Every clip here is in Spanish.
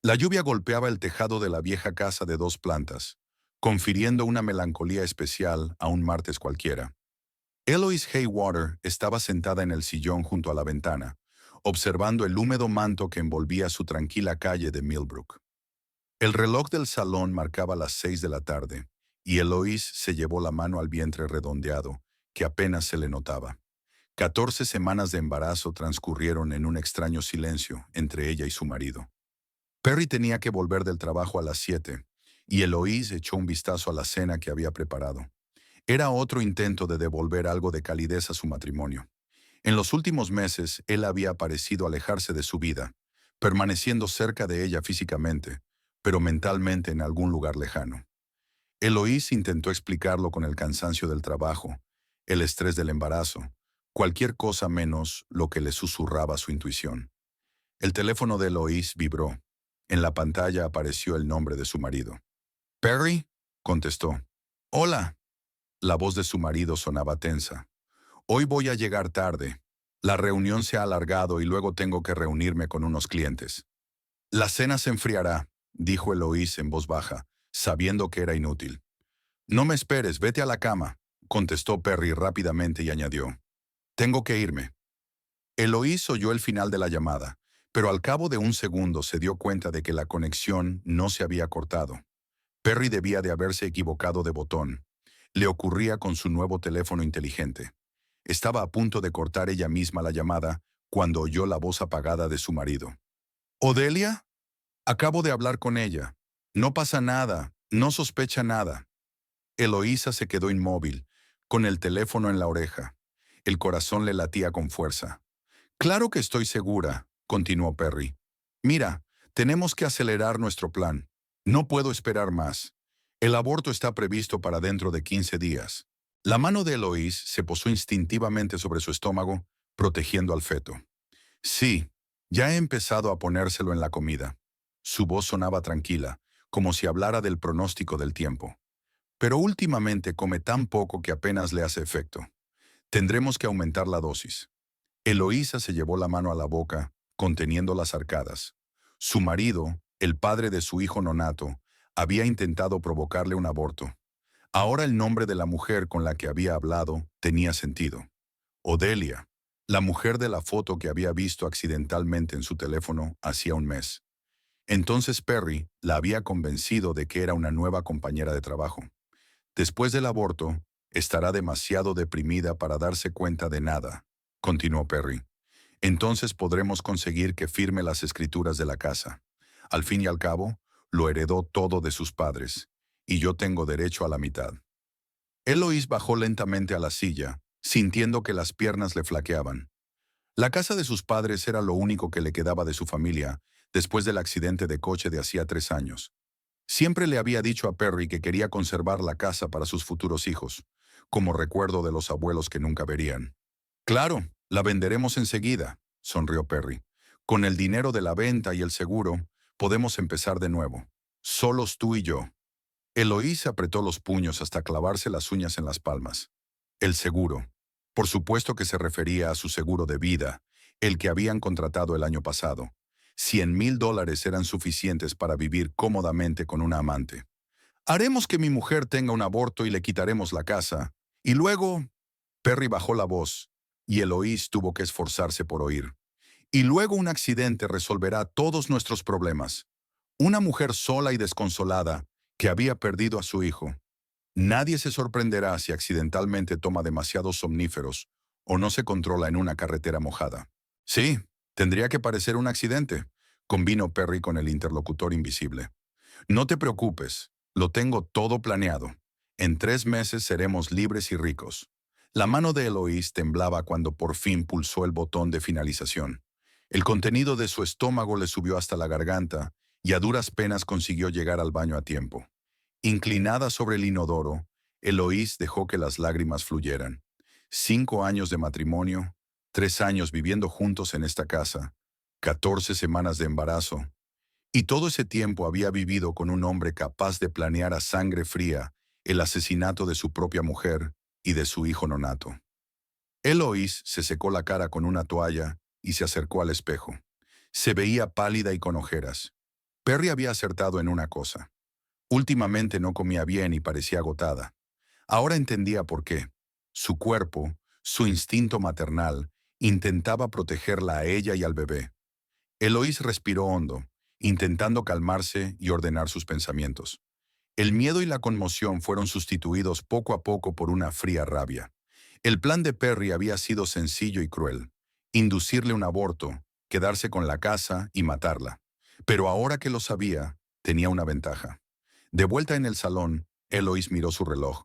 La lluvia golpeaba el tejado de la vieja casa de 2 plantas, confiriendo una melancolía especial a un martes cualquiera. Eloise Haywater estaba sentada en el sillón junto a la ventana, observando el húmedo manto que envolvía su tranquila calle de Millbrook. El reloj del salón marcaba las 6 de la tarde, y Eloise se llevó la mano al vientre redondeado, que apenas se le notaba. 14 semanas de embarazo transcurrieron en un extraño silencio entre ella y su marido. Perry tenía que volver del trabajo a las 7, y Eloise echó un vistazo a la cena que había preparado. Era otro intento de devolver algo de calidez a su matrimonio. En los últimos meses, él había parecido alejarse de su vida, permaneciendo cerca de ella físicamente, pero mentalmente en algún lugar lejano. Eloise intentó explicarlo con el cansancio del trabajo, el estrés del embarazo, cualquier cosa menos lo que le susurraba su intuición. El teléfono de Eloise vibró. En la pantalla apareció el nombre de su marido. «¿Perry?», contestó. «Hola». La voz de su marido sonaba tensa. «Hoy voy a llegar tarde. La reunión se ha alargado y luego tengo que reunirme con unos clientes». «La cena se enfriará», dijo Eloise en voz baja, sabiendo que era inútil. «No me esperes, vete a la cama», contestó Perry rápidamente y añadió. «Tengo que irme». Eloise oyó el final de la llamada, pero al cabo de un segundo se dio cuenta de que la conexión no se había cortado. Perry debía de haberse equivocado de botón. Le ocurría con su nuevo teléfono inteligente. Estaba a punto de cortar ella misma la llamada cuando oyó la voz apagada de su marido. «¿Odelia? Acabo de hablar con ella. No pasa nada, no sospecha nada». Eloísa se quedó inmóvil, con el teléfono en la oreja. El corazón le latía con fuerza. «Claro que estoy segura», continuó Perry. «Mira, tenemos que acelerar nuestro plan. No puedo esperar más. El aborto está previsto para dentro de 15 días». La mano de Eloise se posó instintivamente sobre su estómago, protegiendo al feto. «Sí, ya he empezado a ponérselo en la comida». Su voz sonaba tranquila, como si hablara del pronóstico del tiempo. «Pero últimamente come tan poco que apenas le hace efecto. Tendremos que aumentar la dosis». Eloísa se llevó la mano a la boca, conteniendo las arcadas. Su marido, el padre de su hijo nonato, había intentado provocarle un aborto. Ahora el nombre de la mujer con la que había hablado tenía sentido. Odelia, la mujer de la foto que había visto accidentalmente en su teléfono hacía un mes. Entonces Perry la había convencido de que era una nueva compañera de trabajo. Después del aborto, estará demasiado deprimida para darse cuenta de nada, continuó Perry. Entonces podremos conseguir que firme las escrituras de la casa. Al fin y al cabo, lo heredó todo de sus padres, y yo tengo derecho a la mitad. Eloise bajó lentamente a la silla, sintiendo que las piernas le flaqueaban. La casa de sus padres era lo único que le quedaba de su familia después del accidente de coche de hacía 3 años. Siempre le había dicho a Perry que quería conservar la casa para sus futuros hijos, como recuerdo de los abuelos que nunca verían. «Claro, la venderemos enseguida», sonrió Perry. «Con el dinero de la venta y el seguro, podemos empezar de nuevo. Solos tú y yo». Eloísa apretó los puños hasta clavarse las uñas en las palmas. El seguro. Por supuesto que se refería a su seguro de vida, el que habían contratado el año pasado. $100,000 eran suficientes para vivir cómodamente con una amante. «Haremos que mi mujer tenga un aborto y le quitaremos la casa. Y luego...» Perry bajó la voz, y Eloise tuvo que esforzarse por oír. «Y luego un accidente resolverá todos nuestros problemas. Una mujer sola y desconsolada, que había perdido a su hijo. Nadie se sorprenderá si accidentalmente toma demasiados somníferos o no se controla en una carretera mojada». «Sí, tendría que parecer un accidente», convino Perry con el interlocutor invisible. «No te preocupes, lo tengo todo planeado. En 3 meses seremos libres y ricos». La mano de Eloise temblaba cuando por fin pulsó el botón de finalización. El contenido de su estómago le subió hasta la garganta y a duras penas consiguió llegar al baño a tiempo. Inclinada sobre el inodoro, Eloise dejó que las lágrimas fluyeran. 5 años de matrimonio, 3 años viviendo juntos en esta casa, 14 semanas de embarazo, y todo ese tiempo había vivido con un hombre capaz de planear a sangre fría el asesinato de su propia mujer y de su hijo nonato. Eloise se secó la cara con una toalla y se acercó al espejo. Se veía pálida y con ojeras. Perry había acertado en una cosa. Últimamente no comía bien y parecía agotada. Ahora entendía por qué. Su cuerpo, su instinto maternal, intentaba protegerla a ella y al bebé. Eloís respiró hondo, intentando calmarse y ordenar sus pensamientos. El miedo y la conmoción fueron sustituidos poco a poco por una fría rabia. El plan de Perry había sido sencillo y cruel: inducirle un aborto, quedarse con la casa y matarla. Pero ahora que lo sabía, tenía una ventaja. De vuelta en el salón, Eloís miró su reloj.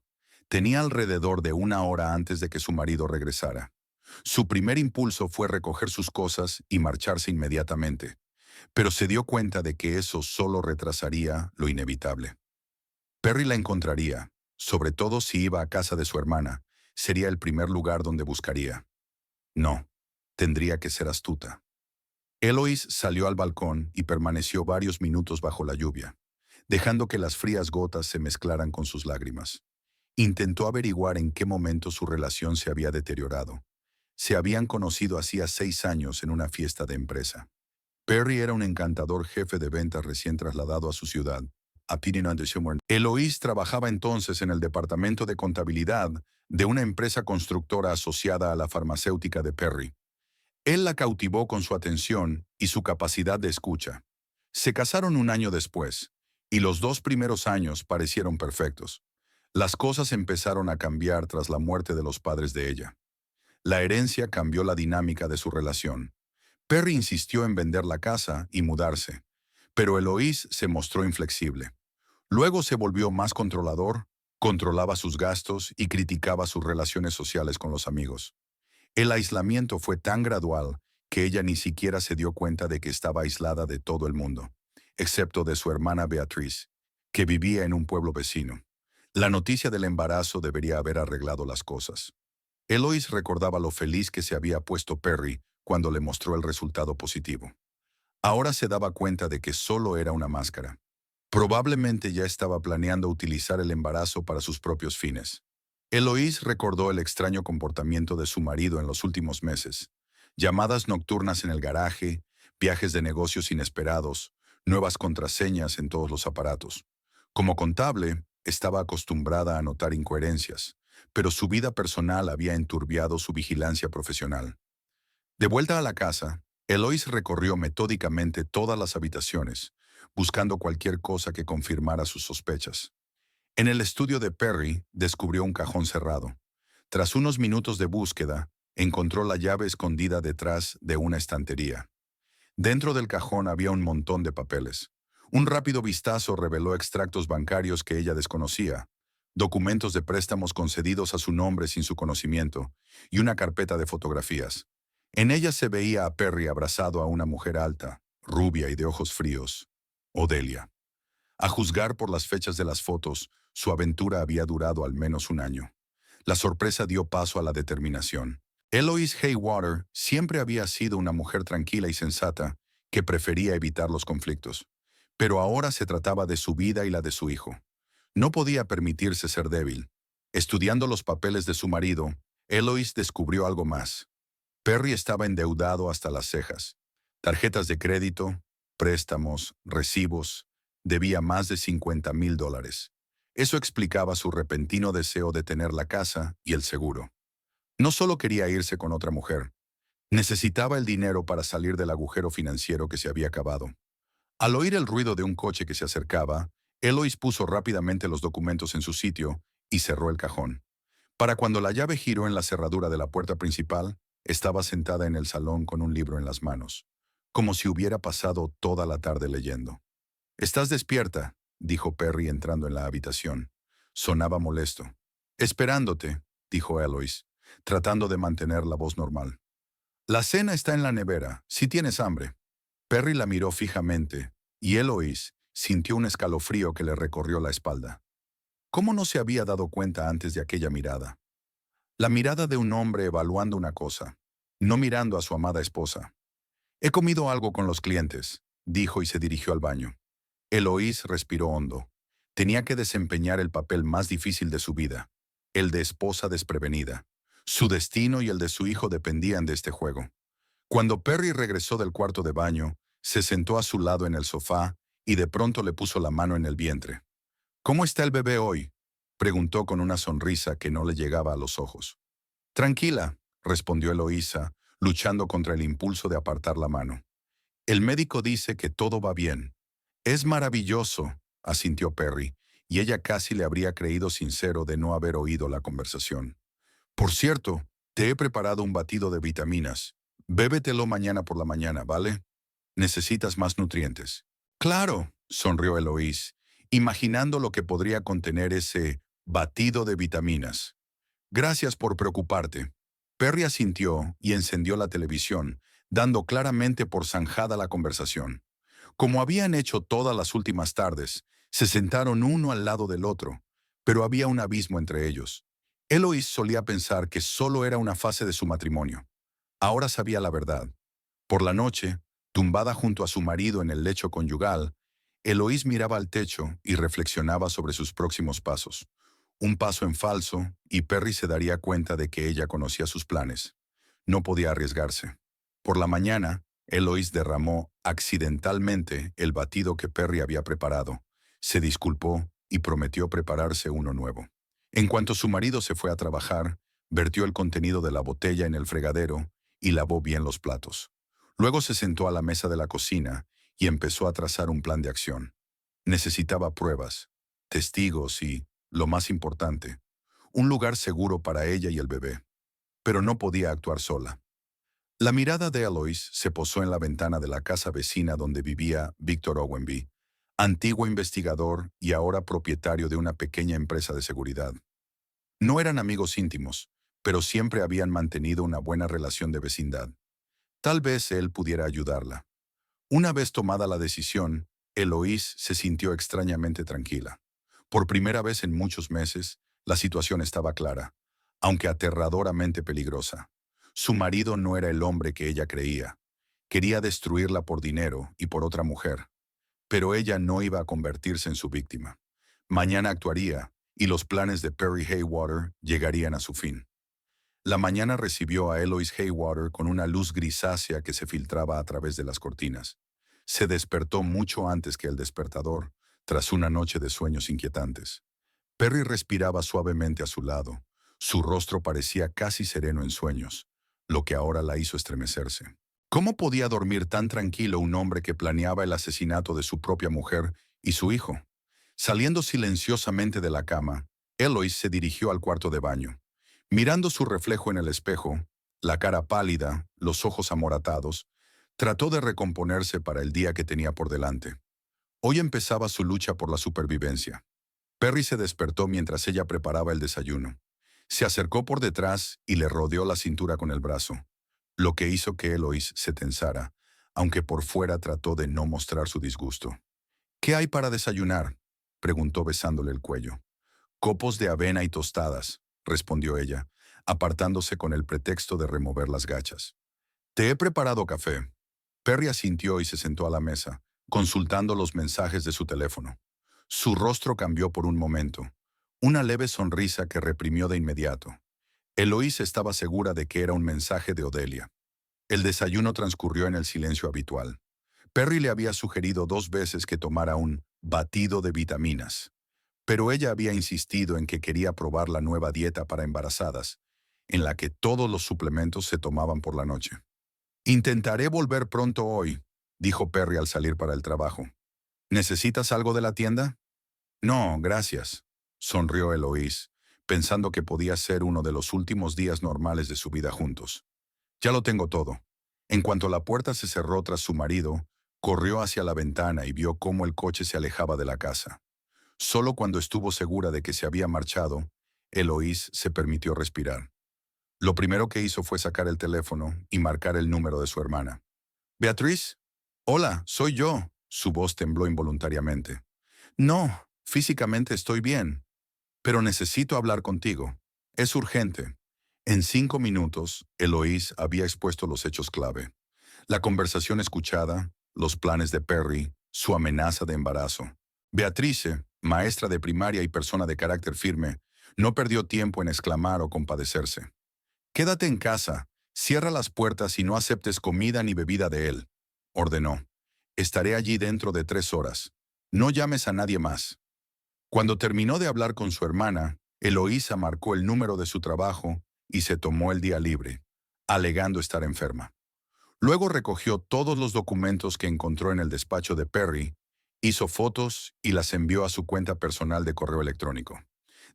Tenía alrededor de una hora antes de que su marido regresara. Su primer impulso fue recoger sus cosas y marcharse inmediatamente, pero se dio cuenta de que eso solo retrasaría lo inevitable. Perry la encontraría, sobre todo si iba a casa de su hermana. Sería el primer lugar donde buscaría. No, tendría que ser astuta. Eloís salió al balcón y permaneció varios minutos bajo la lluvia, dejando que las frías gotas se mezclaran con sus lágrimas. Intentó averiguar en qué momento su relación se había deteriorado. Se habían conocido hacía 6 años en una fiesta de empresa. Perry era un encantador jefe de ventas recién trasladado a su ciudad, a Piedmont. Eloís trabajaba entonces en el departamento de contabilidad de una empresa constructora asociada a la farmacéutica de Perry. Él la cautivó con su atención y su capacidad de escucha. Se casaron un año después, y los 2 primeros años parecieron perfectos. Las cosas empezaron a cambiar tras la muerte de los padres de ella. La herencia cambió la dinámica de su relación. Perry insistió en vender la casa y mudarse, pero Eloís se mostró inflexible. Luego se volvió más controlador, controlaba sus gastos y criticaba sus relaciones sociales con los amigos. El aislamiento fue tan gradual que ella ni siquiera se dio cuenta de que estaba aislada de todo el mundo, excepto de su hermana Beatriz, que vivía en un pueblo vecino. La noticia del embarazo debería haber arreglado las cosas. Eloís recordaba lo feliz que se había puesto Perry cuando le mostró el resultado positivo. Ahora se daba cuenta de que solo era una máscara. Probablemente ya estaba planeando utilizar el embarazo para sus propios fines. Eloís recordó el extraño comportamiento de su marido en los últimos meses: llamadas nocturnas en el garaje, viajes de negocios inesperados, nuevas contraseñas en todos los aparatos. Como contable, estaba acostumbrada a notar incoherencias, pero su vida personal había enturbiado su vigilancia profesional. De vuelta a la casa, Eloís recorrió metódicamente todas las habitaciones, buscando cualquier cosa que confirmara sus sospechas. En el estudio de Perry descubrió un cajón cerrado. Tras unos minutos de búsqueda, encontró la llave escondida detrás de una estantería. Dentro del cajón había un montón de papeles. Un rápido vistazo reveló extractos bancarios que ella desconocía, documentos de préstamos concedidos a su nombre sin su conocimiento, y una carpeta de fotografías. En ella se veía a Perry abrazado a una mujer alta, rubia y de ojos fríos: Odelia. A juzgar por las fechas de las fotos, su aventura había durado al menos un año. La sorpresa dio paso a la determinación. Eloís Haywater siempre había sido una mujer tranquila y sensata que prefería evitar los conflictos. Pero ahora se trataba de su vida y la de su hijo. No podía permitirse ser débil. Estudiando los papeles de su marido, Eloís descubrió algo más. Perry estaba endeudado hasta las cejas. Tarjetas de crédito, préstamos, recibos. Debía más de $50,000. Eso explicaba su repentino deseo de tener la casa y el seguro. No solo quería irse con otra mujer, necesitaba el dinero para salir del agujero financiero que se había cavado. Al oír el ruido de un coche que se acercaba, Eloís puso rápidamente los documentos en su sitio y cerró el cajón. Para cuando la llave giró en la cerradura de la puerta principal, estaba sentada en el salón con un libro en las manos, como si hubiera pasado toda la tarde leyendo. «¿Estás despierta?», dijo Perry entrando en la habitación. Sonaba molesto. «Esperándote», dijo Eloís, tratando de mantener la voz normal. «La cena está en la nevera, si tienes hambre». Perry la miró fijamente, y Eloís sintió un escalofrío que le recorrió la espalda. ¿Cómo no se había dado cuenta antes de aquella mirada? La mirada de un hombre evaluando una cosa, no mirando a su amada esposa. «He comido algo con los clientes», dijo y se dirigió al baño. Eloís respiró hondo. Tenía que desempeñar el papel más difícil de su vida, el de esposa desprevenida. Su destino y el de su hijo dependían de este juego. Cuando Perry regresó del cuarto de baño, se sentó a su lado en el sofá y de pronto le puso la mano en el vientre. ¿Cómo está el bebé hoy?, preguntó con una sonrisa que no le llegaba a los ojos. Tranquila, respondió Eloísa, luchando contra el impulso de apartar la mano. El médico dice que todo va bien. Es maravilloso, asintió Perry, y ella casi le habría creído sincero de no haber oído la conversación. Por cierto, te he preparado un batido de vitaminas. Bébetelo mañana por la mañana, ¿vale? Necesitas más nutrientes. Claro, sonrió Eloís, imaginando lo que podría contener ese batido de vitaminas. Gracias por preocuparte. Perry asintió y encendió la televisión, dando claramente por zanjada la conversación. Como habían hecho todas las últimas tardes, se sentaron uno al lado del otro, pero había un abismo entre ellos. Eloís solía pensar que solo era una fase de su matrimonio. Ahora sabía la verdad. Por la noche, tumbada junto a su marido en el lecho conyugal, Eloís miraba al techo y reflexionaba sobre sus próximos pasos. Un paso en falso, y Perry se daría cuenta de que ella conocía sus planes. No podía arriesgarse. Por la mañana, Eloís derramó accidentalmente el batido que Perry había preparado. Se disculpó y prometió prepararse uno nuevo. En cuanto su marido se fue a trabajar, vertió el contenido de la botella en el fregadero y lavó bien los platos. Luego se sentó a la mesa de la cocina y empezó a trazar un plan de acción. Necesitaba pruebas, testigos y, lo más importante, un lugar seguro para ella y el bebé. Pero no podía actuar sola. La mirada de Eloís se posó en la ventana de la casa vecina donde vivía Victor Owenby, antiguo investigador y ahora propietario de una pequeña empresa de seguridad. No eran amigos íntimos, pero siempre habían mantenido una buena relación de vecindad. Tal vez él pudiera ayudarla. Una vez tomada la decisión, Eloís se sintió extrañamente tranquila. Por primera vez en muchos meses, la situación estaba clara, aunque aterradoramente peligrosa. Su marido no era el hombre que ella creía. Quería destruirla por dinero y por otra mujer. Pero ella no iba a convertirse en su víctima. Mañana actuaría, y los planes de Perry Haywater llegarían a su fin. La mañana recibió a Eloís Haywater con una luz grisácea que se filtraba a través de las cortinas. Se despertó mucho antes que el despertador, tras una noche de sueños inquietantes. Perry respiraba suavemente a su lado. Su rostro parecía casi sereno en sueños, lo que ahora la hizo estremecerse. ¿Cómo podía dormir tan tranquilo un hombre que planeaba el asesinato de su propia mujer y su hijo? Saliendo silenciosamente de la cama, Eloís se dirigió al cuarto de baño. Mirando su reflejo en el espejo, la cara pálida, los ojos amoratados, trató de recomponerse para el día que tenía por delante. Hoy empezaba su lucha por la supervivencia. Perry se despertó mientras ella preparaba el desayuno. Se acercó por detrás y le rodeó la cintura con el brazo, lo que hizo que Eloís se tensara, aunque por fuera trató de no mostrar su disgusto. ¿Qué hay para desayunar?, preguntó besándole el cuello. Copos de avena y tostadas, respondió ella, apartándose con el pretexto de remover las gachas. Te he preparado café. Perry asintió y se sentó a la mesa, consultando los mensajes de su teléfono. Su rostro cambió por un momento, una leve sonrisa que reprimió de inmediato. Eloís estaba segura de que era un mensaje de Odelia. El desayuno transcurrió en el silencio habitual. Perry le había sugerido 2 veces que tomara un batido de vitaminas, pero ella había insistido en que quería probar la nueva dieta para embarazadas, en la que todos los suplementos se tomaban por la noche. Intentaré volver pronto hoy, dijo Perry al salir para el trabajo. ¿Necesitas algo de la tienda? No, gracias, sonrió Eloís, pensando que podía ser uno de los últimos días normales de su vida juntos. Ya lo tengo todo. En cuanto la puerta se cerró tras su marido, corrió hacia la ventana y vio cómo el coche se alejaba de la casa. Solo cuando estuvo segura de que se había marchado, Eloís se permitió respirar. Lo primero que hizo fue sacar el teléfono y marcar el número de su hermana. «¿Beatriz? Hola, soy yo». Su voz tembló involuntariamente. «No, físicamente estoy bien, pero necesito hablar contigo. Es urgente». En 5 minutos, Eloís había expuesto los hechos clave. La conversación escuchada, los planes de Perry, su amenaza de embarazo. Beatrice, maestra de primaria y persona de carácter firme, no perdió tiempo en exclamar o compadecerse. «Quédate en casa, cierra las puertas y no aceptes comida ni bebida de él», ordenó. «Estaré allí dentro de 3 horas». No llames a nadie más. Cuando terminó de hablar con su hermana, Eloísa marcó el número de su trabajo y se tomó el día libre, alegando estar enferma. Luego recogió todos los documentos que encontró en el despacho de Perry, hizo fotos y las envió a su cuenta personal de correo electrónico.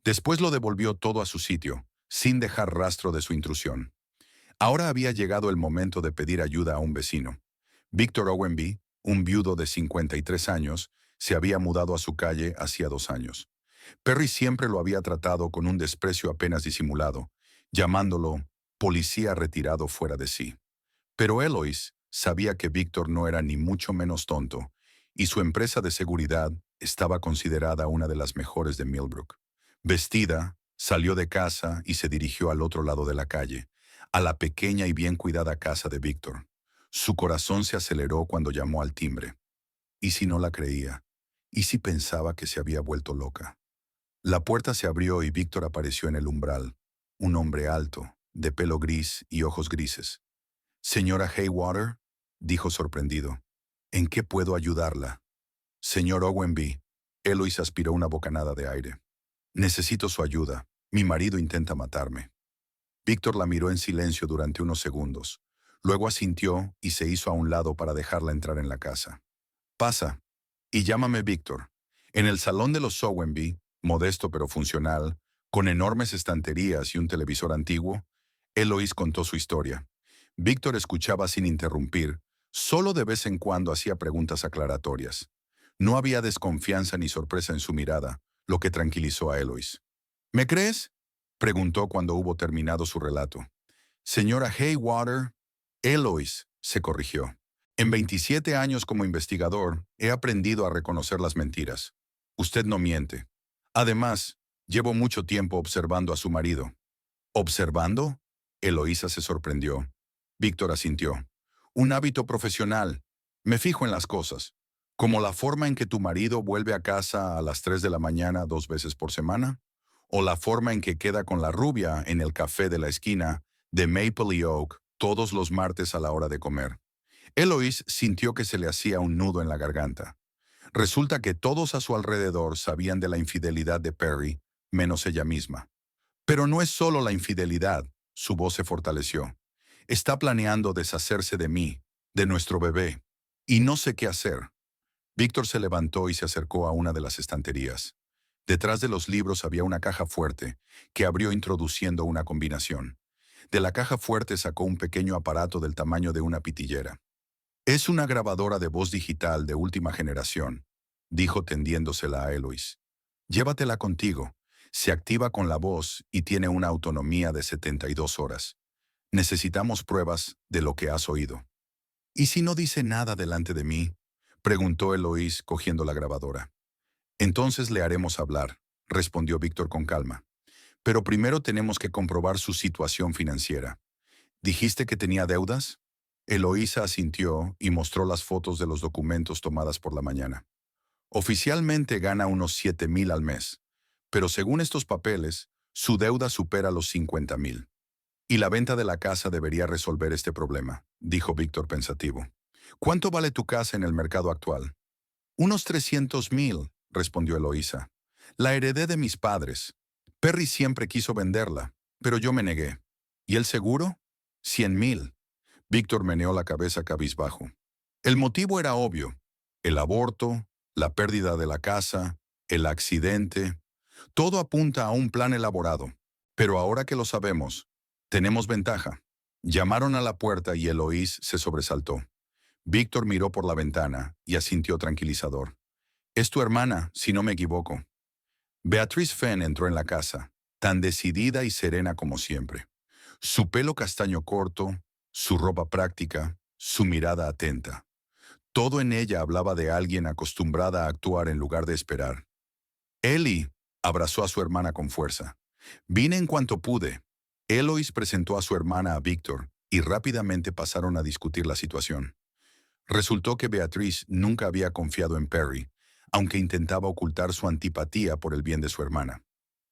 Después lo devolvió todo a su sitio, sin dejar rastro de su intrusión. Ahora había llegado el momento de pedir ayuda a un vecino. Victor Owenby, un viudo de 53 años, se había mudado a su calle hacía 2 años. Perry siempre lo había tratado con un desprecio apenas disimulado, llamándolo policía retirado fuera de sí. Pero Eloise sabía que Victor no era ni mucho menos tonto, y su empresa de seguridad estaba considerada una de las mejores de Millbrook. Vestida, salió de casa y se dirigió al otro lado de la calle, a la pequeña y bien cuidada casa de Victor. Su corazón se aceleró cuando llamó al timbre. ¿Y si no la creía? ¿Y si pensaba que se había vuelto loca? La puerta se abrió y Víctor apareció en el umbral, un hombre alto, de pelo gris y ojos grises. «Señora Haywater», dijo sorprendido, «¿en qué puedo ayudarla?» «Señor Owenby», Eloise aspiró una bocanada de aire. «Necesito su ayuda. Mi marido intenta matarme». Víctor la miró en silencio durante unos segundos. Luego asintió y se hizo a un lado para dejarla entrar en la casa. «Pasa, y llámame Víctor». En el salón de los Owenby, modesto pero funcional, con enormes estanterías y un televisor antiguo, Eloise contó su historia. Víctor escuchaba sin interrumpir, solo de vez en cuando hacía preguntas aclaratorias. No había desconfianza ni sorpresa en su mirada, lo que tranquilizó a Eloise. «¿Me crees?», preguntó cuando hubo terminado su relato. «Señora Haywater», Eloise se corrigió. «En 27 años como investigador, he aprendido a reconocer las mentiras. Usted no miente. Además, llevo mucho tiempo observando a su marido». «¿Observando?», Eloísa se sorprendió. Víctor asintió. «Un hábito profesional. Me fijo en las cosas. Como la forma en que tu marido vuelve a casa a las 3 de la mañana 2 veces por semana. O la forma en que queda con la rubia en el café de la esquina de Maple y Oak todos los martes a la hora de comer». Eloise sintió que se le hacía un nudo en la garganta. Resulta que todos a su alrededor sabían de la infidelidad de Perry, menos ella misma. «Pero no es solo la infidelidad», su voz se fortaleció. «Está planeando deshacerse de mí, de nuestro bebé, y no sé qué hacer». Víctor se levantó y se acercó a una de las estanterías. Detrás de los libros había una caja fuerte, que abrió introduciendo una combinación. De la caja fuerte sacó un pequeño aparato del tamaño de una pitillera. «Es una grabadora de voz digital de última generación», dijo tendiéndosela a Eloise. «Llévatela contigo. Se activa con la voz y tiene una autonomía de 72 horas. Necesitamos pruebas de lo que has oído». «¿Y si no dice nada delante de mí?», preguntó Eloise cogiendo la grabadora. «Entonces le haremos hablar», respondió Víctor con calma. «Pero primero tenemos que comprobar su situación financiera. ¿Dijiste que tenía deudas?». Eloísa asintió y mostró las fotos de los documentos tomadas por la mañana. «Oficialmente gana unos 7,000 al mes, pero según estos papeles, su deuda supera los 50,000. Y la venta de la casa debería resolver este problema», dijo Víctor pensativo. «¿Cuánto vale tu casa en el mercado actual?». «Unos 300,000», respondió Eloísa. «La heredé de mis padres. Perry siempre quiso venderla, pero yo me negué». «¿Y el seguro?». «100,000». Víctor meneó la cabeza cabizbajo. El motivo era obvio: el aborto, la pérdida de la casa, el accidente. Todo apunta a un plan elaborado. Pero ahora que lo sabemos, tenemos ventaja». Llamaron a la puerta y Eloise se sobresaltó. Víctor miró por la ventana y asintió tranquilizador. «Es tu hermana, si no me equivoco». Beatrice Fenn entró en la casa, tan decidida y serena como siempre. Su pelo castaño corto, su ropa práctica, su mirada atenta. Todo en ella hablaba de alguien acostumbrada a actuar en lugar de esperar. «Ellie», abrazó a su hermana con fuerza. «Vine en cuanto pude». Eloise presentó a su hermana a Víctor y rápidamente pasaron a discutir la situación. Resultó que Beatriz nunca había confiado en Perry, aunque intentaba ocultar su antipatía por el bien de su hermana.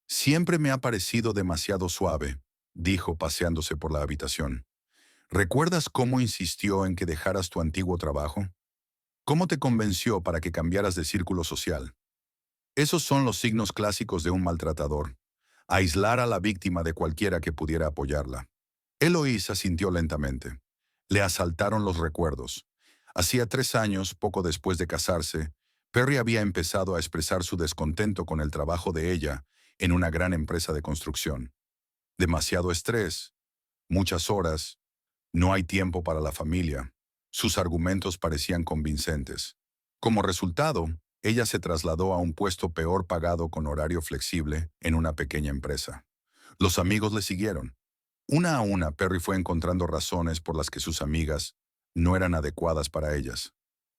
«Siempre me ha parecido demasiado suave», dijo paseándose por la habitación. «¿Recuerdas cómo insistió en que dejaras tu antiguo trabajo?». ¿Cómo te convenció para que cambiaras de círculo social? Esos son los signos clásicos de un maltratador. Aislar a la víctima de cualquiera que pudiera apoyarla. Eloísa sintió lentamente. Le asaltaron los recuerdos. Hacía 3 años, poco después de casarse, Perry había empezado a expresar su descontento con el trabajo de ella en una gran empresa de construcción. Demasiado estrés, muchas horas, no hay tiempo para la familia. Sus argumentos parecían convincentes. Como resultado, ella se trasladó a un puesto peor pagado con horario flexible en una pequeña empresa. Los amigos le siguieron. Una a una, Perry fue encontrando razones por las que sus amigas no eran adecuadas para ellas.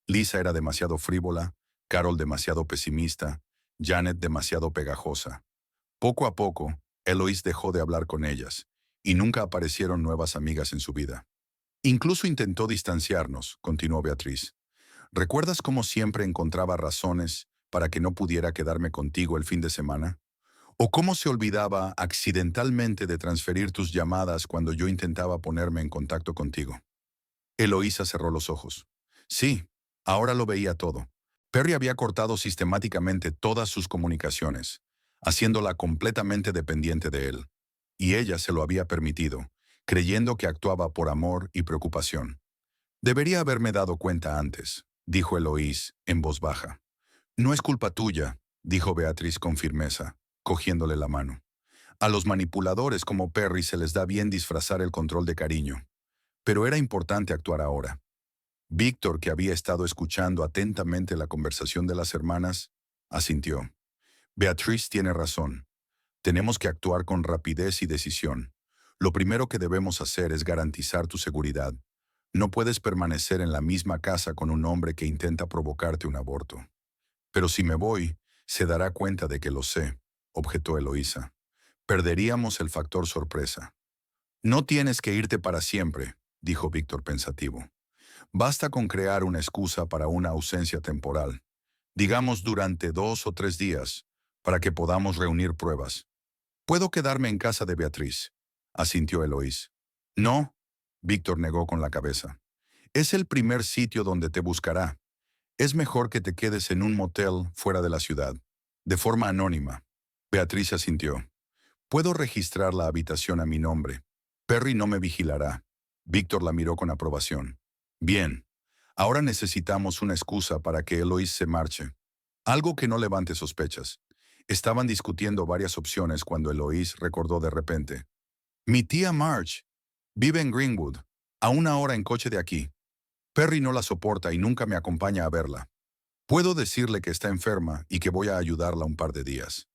Lisa era demasiado frívola, Carol demasiado pesimista, Janet demasiado pegajosa. Poco a poco, Eloise dejó de hablar con ellas, y nunca aparecieron nuevas amigas en su vida. Incluso intentó distanciarnos, continuó Beatriz. ¿Recuerdas cómo siempre encontraba razones para que no pudiera quedarme contigo el fin de semana? ¿O cómo se olvidaba accidentalmente de transferir tus llamadas cuando yo intentaba ponerme en contacto contigo? Eloísa cerró los ojos. Sí, ahora lo veía todo. Perry había cortado sistemáticamente todas sus comunicaciones, haciéndola completamente dependiente de él. Y ella se lo había permitido, creyendo que actuaba por amor y preocupación. Debería haberme dado cuenta antes, dijo Eloís en voz baja. No es culpa tuya, dijo Beatriz con firmeza, cogiéndole la mano. A los manipuladores como Perry se les da bien disfrazar el control de cariño. Pero era importante actuar ahora. Víctor, que había estado escuchando atentamente la conversación de las hermanas, asintió. Beatriz tiene razón. Tenemos que actuar con rapidez y decisión. Lo primero que debemos hacer es garantizar tu seguridad. No puedes permanecer en la misma casa con un hombre que intenta provocarte un aborto. Pero si me voy, se dará cuenta de que lo sé, objetó Eloísa. Perderíamos el factor sorpresa. No tienes que irte para siempre, dijo Víctor pensativo. Basta con crear una excusa para una ausencia temporal, digamos durante 2 o 3 días, para que podamos reunir pruebas. Puedo quedarme en casa de Beatriz, asintió Eloís. No, Víctor negó con la cabeza. Es el primer sitio donde te buscará. Es mejor que te quedes en un motel fuera de la ciudad, de forma anónima. Beatriz asintió. Puedo registrar la habitación a mi nombre. Perry no me vigilará. Víctor la miró con aprobación. Bien. Ahora necesitamos una excusa para que Eloís se marche. Algo que no levante sospechas. Estaban discutiendo varias opciones cuando Eloís recordó de repente. Mi tía Marge vive en Greenwood, a 1 hora en coche de aquí. Perry no la soporta y nunca me acompaña a verla. Puedo decirle que está enferma y que voy a ayudarla un par de días.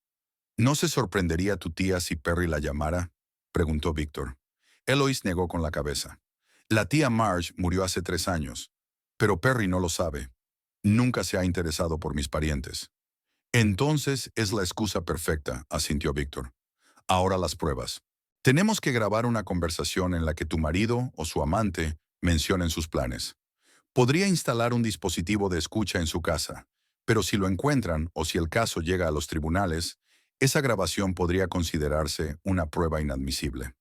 ¿No se sorprendería tu tía si Perry la llamara?, preguntó Víctor. Eloís negó con la cabeza. La tía Marge murió hace 3 años, pero Perry no lo sabe. Nunca se ha interesado por mis parientes. Entonces es la excusa perfecta, asintió Víctor. Ahora las pruebas. Tenemos que grabar una conversación en la que tu marido o su amante mencionen sus planes. Podría instalar un dispositivo de escucha en su casa, pero si lo encuentran o si el caso llega a los tribunales, esa grabación podría considerarse una prueba inadmisible.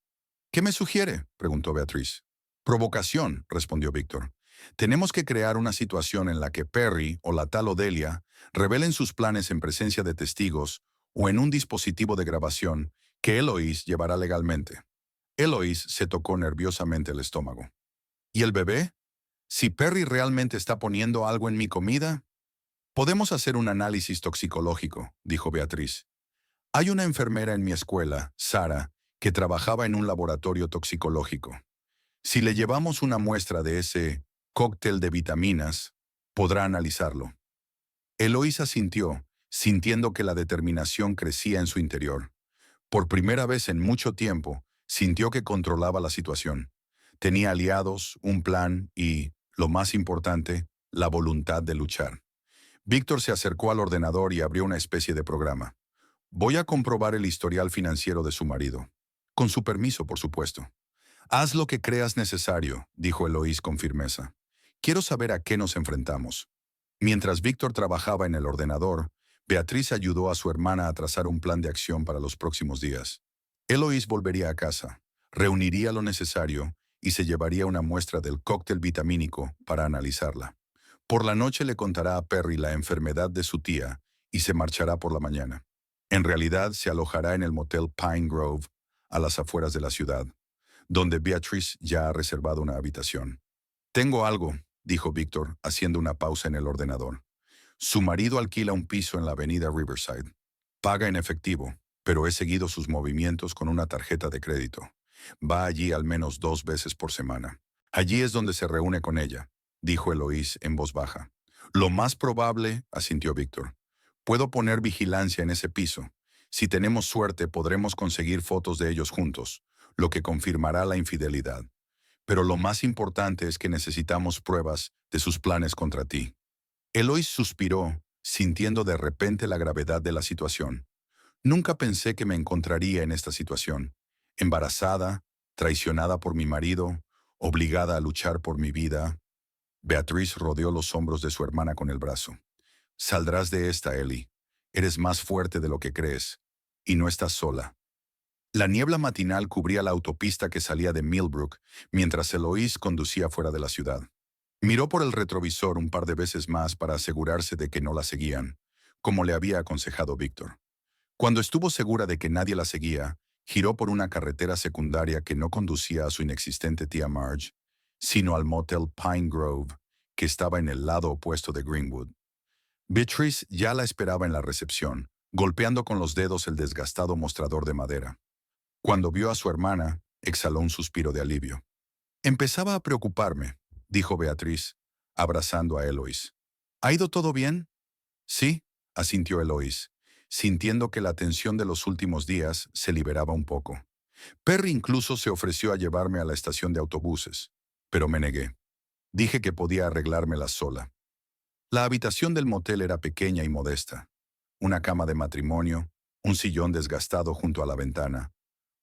¿Qué me sugiere?, preguntó Beatriz. Provocación, respondió Víctor. Tenemos que crear una situación en la que Perry o la tal Odelia revelen sus planes en presencia de testigos o en un dispositivo de grabación que Eloís llevará legalmente. Eloís se tocó nerviosamente el estómago. ¿Y el bebé? Si Perry realmente está poniendo algo en mi comida, podemos hacer un análisis toxicológico, dijo Beatriz. Hay una enfermera en mi escuela, Sara, que trabajaba en un laboratorio toxicológico. Si le llevamos una muestra de ese cóctel de vitaminas, podrá analizarlo. Eloísa sintió, sintiendo que la determinación crecía en su interior. Por primera vez en mucho tiempo, sintió que controlaba la situación. Tenía aliados, un plan y, lo más importante, la voluntad de luchar. Víctor se acercó al ordenador y abrió una especie de programa. Voy a comprobar el historial financiero de su marido. Con su permiso, por supuesto. Haz lo que creas necesario, dijo Eloís con firmeza. Quiero saber a qué nos enfrentamos. Mientras Víctor trabajaba en el ordenador, Beatriz ayudó a su hermana a trazar un plan de acción para los próximos días. Eloís volvería a casa, reuniría lo necesario y se llevaría una muestra del cóctel vitamínico para analizarla. Por la noche le contará a Perry la enfermedad de su tía y se marchará por la mañana. En realidad se alojará en el motel Pine Grove, a las afueras de la ciudad, donde Beatrice ya ha reservado una habitación. Tengo algo, dijo Víctor, haciendo una pausa en el ordenador. Su marido alquila un piso en la avenida Riverside. Paga en efectivo, pero he seguido sus movimientos con una tarjeta de crédito. Va allí al menos 2 veces por semana. Allí es donde se reúne con ella, dijo Eloís en voz baja. Lo más probable, asintió Víctor. Puedo poner vigilancia en ese piso. Si tenemos suerte, podremos conseguir fotos de ellos juntos, lo que confirmará la infidelidad. Pero lo más importante es que necesitamos pruebas de sus planes contra ti. Eloís suspiró, sintiendo de repente la gravedad de la situación. Nunca pensé que me encontraría en esta situación. Embarazada, traicionada por mi marido, obligada a luchar por mi vida. Beatriz rodeó los hombros de su hermana con el brazo. Saldrás de esta, Ellie. Eres más fuerte de lo que crees. Y no estás sola. La niebla matinal cubría la autopista que salía de Millbrook, mientras Eloís conducía fuera de la ciudad. Miró por el retrovisor un par de veces más para asegurarse de que no la seguían, como le había aconsejado Víctor. Cuando estuvo segura de que nadie la seguía, giró por una carretera secundaria que no conducía a su inexistente tía Marge, sino al motel Pine Grove, que estaba en el lado opuesto de Greenwood. Beatrice ya la esperaba en la recepción, golpeando con los dedos el desgastado mostrador de madera. Cuando vio a su hermana, exhaló un suspiro de alivio. Empezaba a preocuparme, dijo Beatriz, abrazando a Eloís. ¿Ha ido todo bien? Sí, asintió Eloís, sintiendo que la tensión de los últimos días se liberaba un poco. Perry incluso se ofreció a llevarme a la estación de autobuses, pero me negué. Dije que podía arreglármela sola. La habitación del motel era pequeña y modesta. Una cama de matrimonio, un sillón desgastado junto a la ventana,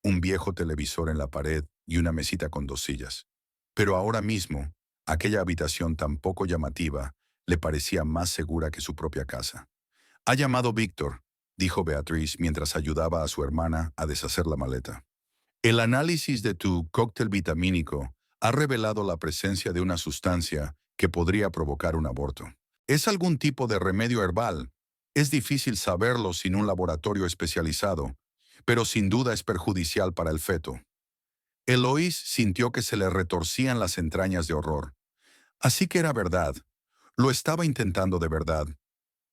un viejo televisor en la pared y una mesita con 2 sillas. Pero ahora mismo, aquella habitación tan poco llamativa le parecía más segura que su propia casa. «Ha llamado Víctor», dijo Beatriz mientras ayudaba a su hermana a deshacer la maleta. «El análisis de tu cóctel vitamínico ha revelado la presencia de una sustancia que podría provocar un aborto. ¿Es algún tipo de remedio herbal? Es difícil saberlo sin un laboratorio especializado, pero sin duda es perjudicial para el feto». Eloís sintió que se le retorcían las entrañas de horror. Así que era verdad. Lo estaba intentando de verdad.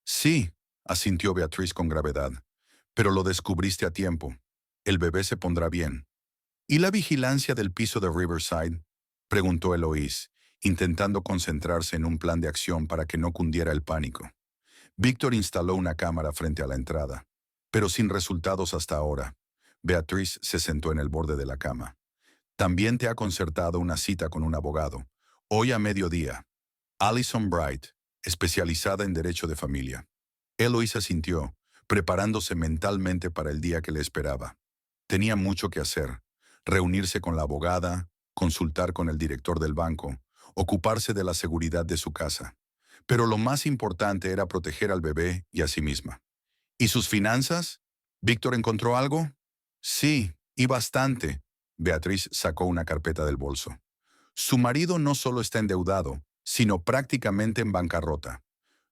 Sí, asintió Beatriz con gravedad. Pero lo descubriste a tiempo. El bebé se pondrá bien. ¿Y la vigilancia del piso de Riverside?, preguntó Eloís, intentando concentrarse en un plan de acción para que no cundiera el pánico. Víctor instaló una cámara frente a la entrada, pero sin resultados hasta ahora. Beatriz se sentó en el borde de la cama. También te ha concertado una cita con un abogado, hoy a mediodía. Alison Bright, especializada en derecho de familia. Eloís asintió, preparándose mentalmente para el día que le esperaba. Tenía mucho que hacer: reunirse con la abogada, consultar con el director del banco, ocuparse de la seguridad de su casa. Pero lo más importante era proteger al bebé y a sí misma. ¿Y sus finanzas? ¿Víctor encontró algo? Sí, y bastante. Beatriz sacó una carpeta del bolso. Su marido no solo está endeudado, sino prácticamente en bancarrota.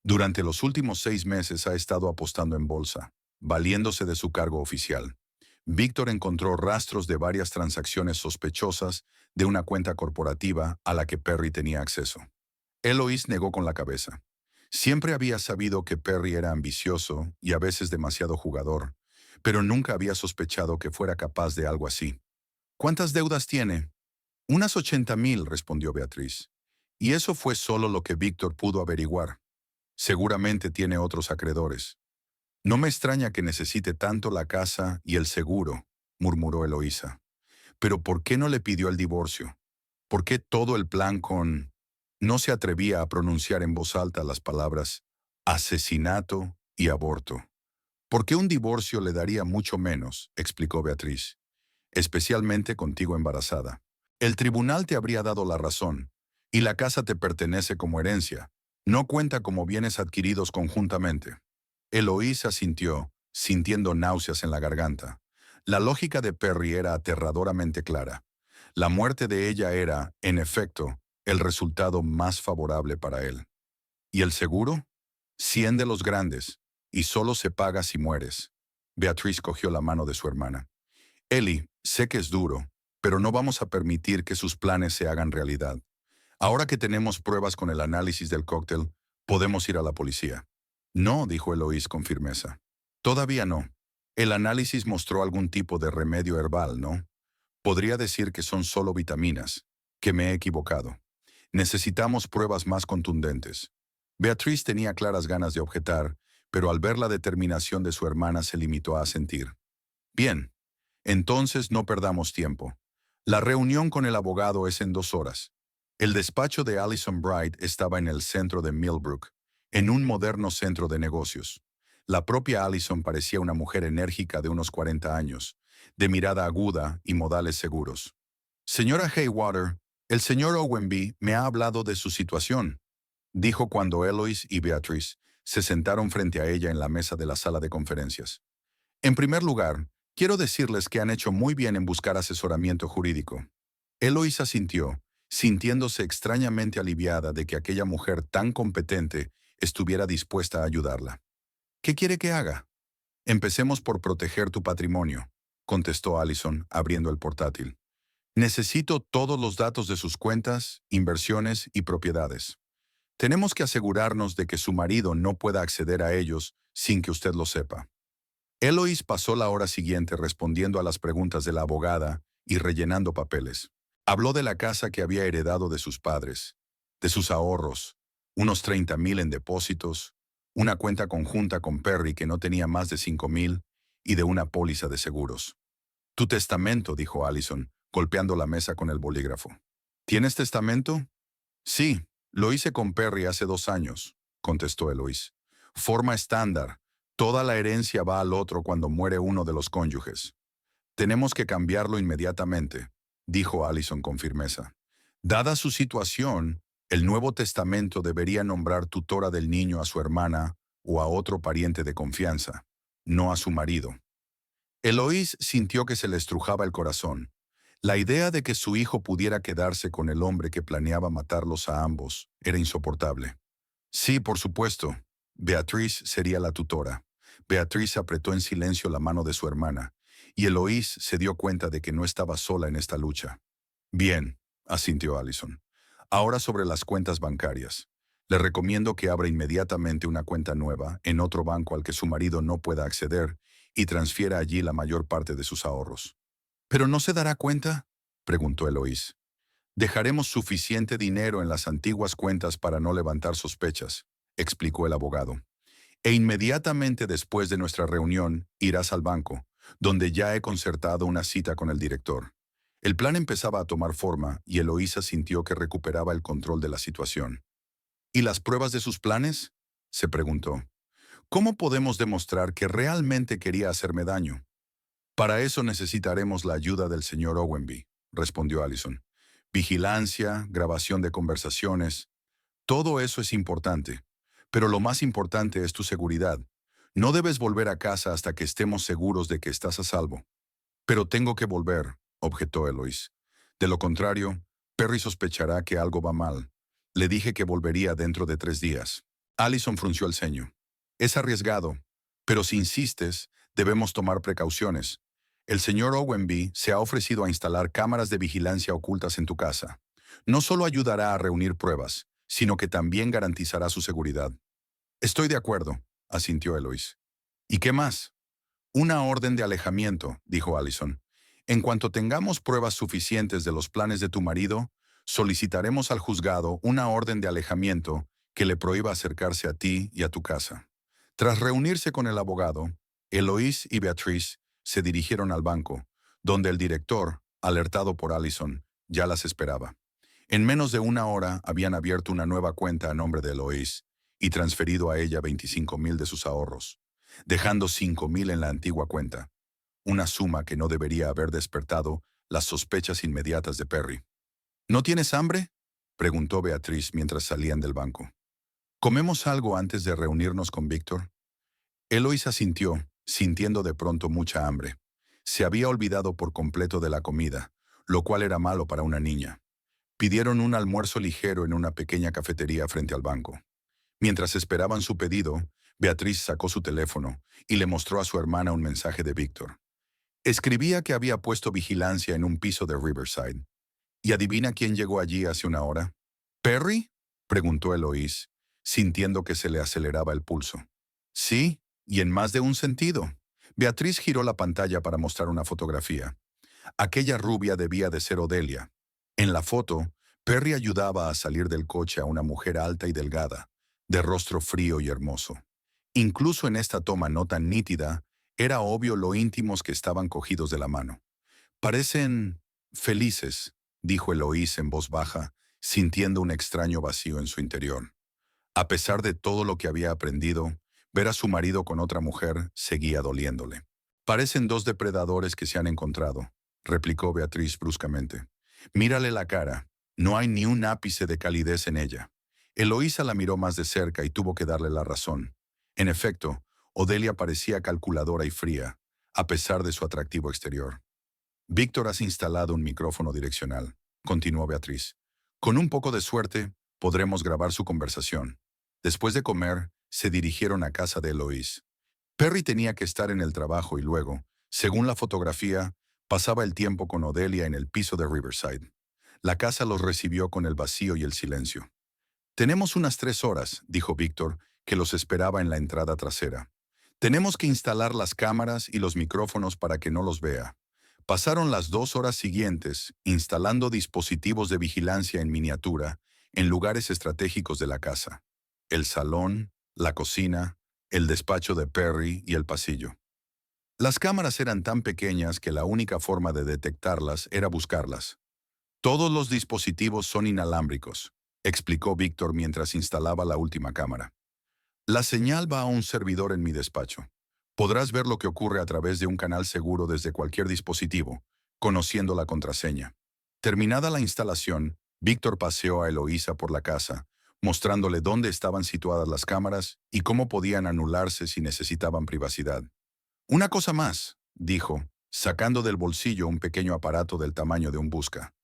Durante los últimos 6 meses ha estado apostando en bolsa, valiéndose de su cargo oficial. Víctor encontró rastros de varias transacciones sospechosas de una cuenta corporativa a la que Perry tenía acceso. Eloís negó con la cabeza. Siempre había sabido que Perry era ambicioso y a veces demasiado jugador, pero nunca había sospechado que fuera capaz de algo así. ¿Cuántas deudas tiene? Unas 80,000, respondió Beatriz. Y eso fue solo lo que Víctor pudo averiguar. Seguramente tiene otros acreedores. No me extraña que necesite tanto la casa y el seguro, murmuró Eloísa. Pero ¿por qué no le pidió el divorcio? ¿Por qué todo el plan con...? No se atrevía a pronunciar en voz alta las palabras asesinato y aborto. «Porque un divorcio le daría mucho menos», explicó Beatriz, «especialmente contigo embarazada. El tribunal te habría dado la razón, y la casa te pertenece como herencia, no cuenta como bienes adquiridos conjuntamente». Eloísa asintió, sintiendo náuseas en la garganta. La lógica de Perry era aterradoramente clara. La muerte de ella era, en efecto, el resultado más favorable para él. ¿Y el seguro? 100 de los grandes, y solo se paga si mueres. Beatriz cogió la mano de su hermana. Ellie, sé que es duro, pero no vamos a permitir que sus planes se hagan realidad. Ahora que tenemos pruebas con el análisis del cóctel, podemos ir a la policía. No, dijo Eloís con firmeza. Todavía no. El análisis mostró algún tipo de remedio herbal, ¿no? Podría decir que son solo vitaminas, que me he equivocado. Necesitamos pruebas más contundentes. Beatriz tenía claras ganas de objetar, pero al ver la determinación de su hermana se limitó a asentir. Bien, entonces no perdamos tiempo. La reunión con el abogado es en 2 horas. El despacho de Allison Bright estaba en el centro de Millbrook, en un moderno centro de negocios. La propia Allison parecía una mujer enérgica de unos 40 años, de mirada aguda y modales seguros. Señora Haywater, el señor Owenby me ha hablado de su situación, dijo cuando Eloise y Beatriz se sentaron frente a ella en la mesa de la sala de conferencias. En primer lugar, quiero decirles que han hecho muy bien en buscar asesoramiento jurídico. Eloise asintió, sintiéndose extrañamente aliviada de que aquella mujer tan competente estuviera dispuesta a ayudarla. ¿Qué quiere que haga? Empecemos por proteger tu patrimonio, contestó Allison, abriendo el portátil. Necesito todos los datos de sus cuentas, inversiones y propiedades. Tenemos que asegurarnos de que su marido no pueda acceder a ellos sin que usted lo sepa. Eloise pasó la hora siguiente respondiendo a las preguntas de la abogada y rellenando papeles. Habló de la casa que había heredado de sus padres, de sus ahorros, unos 30,000 en depósitos, una cuenta conjunta con Perry que no tenía más de 5,000 y de una póliza de seguros. Tu testamento, dijo Allison, golpeando la mesa con el bolígrafo. ¿Tienes testamento? Sí, lo hice con Perry hace 2 años, contestó Eloise. Forma estándar. Toda la herencia va al otro cuando muere uno de los cónyuges. Tenemos que cambiarlo inmediatamente, dijo Allison con firmeza. Dada su situación, el Nuevo Testamento debería nombrar tutora del niño a su hermana o a otro pariente de confianza, no a su marido. Eloise sintió que se le estrujaba el corazón. La idea de que su hijo pudiera quedarse con el hombre que planeaba matarlos a ambos era insoportable. Sí, por supuesto. Beatriz sería la tutora. Beatriz apretó en silencio la mano de su hermana, y Eloise se dio cuenta de que no estaba sola en esta lucha. Bien, asintió Allison. Ahora sobre las cuentas bancarias. Le recomiendo que abra inmediatamente una cuenta nueva en otro banco al que su marido no pueda acceder y transfiera allí la mayor parte de sus ahorros. ¿Pero no se dará cuenta?, preguntó Eloise. Dejaremos suficiente dinero en las antiguas cuentas para no levantar sospechas, explicó el abogado. E inmediatamente después de nuestra reunión irás al banco, donde ya he concertado una cita con el director. El plan empezaba a tomar forma y Eloísa sintió que recuperaba el control de la situación. ¿Y las pruebas de sus planes?, se preguntó. ¿Cómo podemos demostrar que realmente quería hacerme daño? Para eso necesitaremos la ayuda del señor Owenby, respondió Allison. Vigilancia, grabación de conversaciones, todo eso es importante. Pero lo más importante es tu seguridad. No debes volver a casa hasta que estemos seguros de que estás a salvo. Pero tengo que volver, objetó Eloise. De lo contrario, Perry sospechará que algo va mal. Le dije que volvería dentro de 3 días. Allison frunció el ceño. Es arriesgado, pero si insistes, debemos tomar precauciones. El señor Owenby se ha ofrecido a instalar cámaras de vigilancia ocultas en tu casa. No solo ayudará a reunir pruebas, sino que también garantizará su seguridad. Estoy de acuerdo, asintió Eloise. ¿Y qué más? Una orden de alejamiento, dijo Allison. En cuanto tengamos pruebas suficientes de los planes de tu marido, solicitaremos al juzgado una orden de alejamiento que le prohíba acercarse a ti y a tu casa. Tras reunirse con el abogado, Eloise y Beatriz se dirigieron al banco, donde el director, alertado por Allison, ya las esperaba. En menos de 1 hora habían abierto una nueva cuenta a nombre de Eloise y transferido a ella 25,000 de sus ahorros, dejando 5,000 en la antigua cuenta, una suma que no debería haber despertado las sospechas inmediatas de Perry. ¿No tienes hambre?, preguntó Beatriz mientras salían del banco. ¿Comemos algo antes de reunirnos con Víctor? Eloise asintió, sintiendo de pronto mucha hambre. Se había olvidado por completo de la comida, lo cual era malo para una niña. Pidieron un almuerzo ligero en una pequeña cafetería frente al banco. Mientras esperaban su pedido, Beatriz sacó su teléfono y le mostró a su hermana un mensaje de Víctor. Escribía que había puesto vigilancia en un piso de Riverside. ¿Y adivina quién llegó allí hace una hora? ¿Perry?, preguntó Eloise, sintiendo que se le aceleraba el pulso. Sí, y en más de un sentido. Beatriz giró la pantalla para mostrar una fotografía. Aquella rubia debía de ser Odelia. En la foto, Perry ayudaba a salir del coche a una mujer alta y delgada, de rostro frío y hermoso. Incluso en esta toma no tan nítida, era obvio lo íntimos que estaban cogidos de la mano. Parecen felices, dijo Eloís en voz baja, sintiendo un extraño vacío en su interior. A pesar de todo lo que había aprendido, ver a su marido con otra mujer seguía doliéndole. Parecen dos depredadores que se han encontrado, replicó Beatriz bruscamente. Mírale la cara, no hay ni un ápice de calidez en ella. Eloísa la miró más de cerca y tuvo que darle la razón. En efecto, Odelia parecía calculadora y fría, a pesar de su atractivo exterior. Víctor, has instalado un micrófono direccional, continuó Beatriz. Con un poco de suerte, podremos grabar su conversación. Después de comer, se dirigieron a casa de Eloise. Perry tenía que estar en el trabajo y luego, según la fotografía, pasaba el tiempo con Odelia en el piso de Riverside. La casa los recibió con el vacío y el silencio. Tenemos unas 3 horas, dijo Víctor, que los esperaba en la entrada trasera. Tenemos que instalar las cámaras y los micrófonos para que no los vea. Pasaron las 2 horas siguientes instalando dispositivos de vigilancia en miniatura en lugares estratégicos de la casa. El salón, la cocina, el despacho de Perry y el pasillo. Las cámaras eran tan pequeñas que la única forma de detectarlas era buscarlas. Todos los dispositivos son inalámbricos, explicó Víctor mientras instalaba la última cámara. La señal va a un servidor en mi despacho. Podrás ver lo que ocurre a través de un canal seguro desde cualquier dispositivo, conociendo la contraseña. Terminada la instalación, Víctor paseó a Eloísa por la casa, mostrándole dónde estaban situadas las cámaras y cómo podían anularse si necesitaban privacidad. Una cosa más, dijo, sacando del bolsillo un pequeño aparato del tamaño de un busca.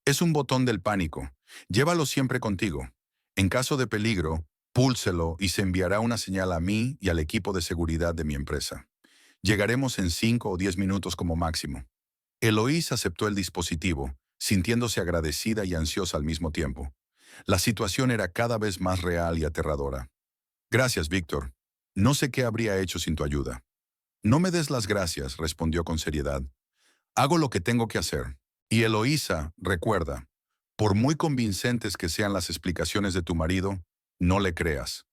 Es un botón del pánico. Llévalo siempre contigo. En caso de peligro, púlselo y se enviará una señal a mí y al equipo de seguridad de mi empresa. Llegaremos en 5 o 10 minutos como máximo. Eloís aceptó el dispositivo, sintiéndose agradecida y ansiosa al mismo tiempo. La situación era cada vez más real y aterradora. Gracias, Víctor. No sé qué habría hecho sin tu ayuda. No me des las gracias, respondió con seriedad. Hago lo que tengo que hacer. Y Eloísa, recuerda, por muy convincentes que sean las explicaciones de tu marido, no le creas.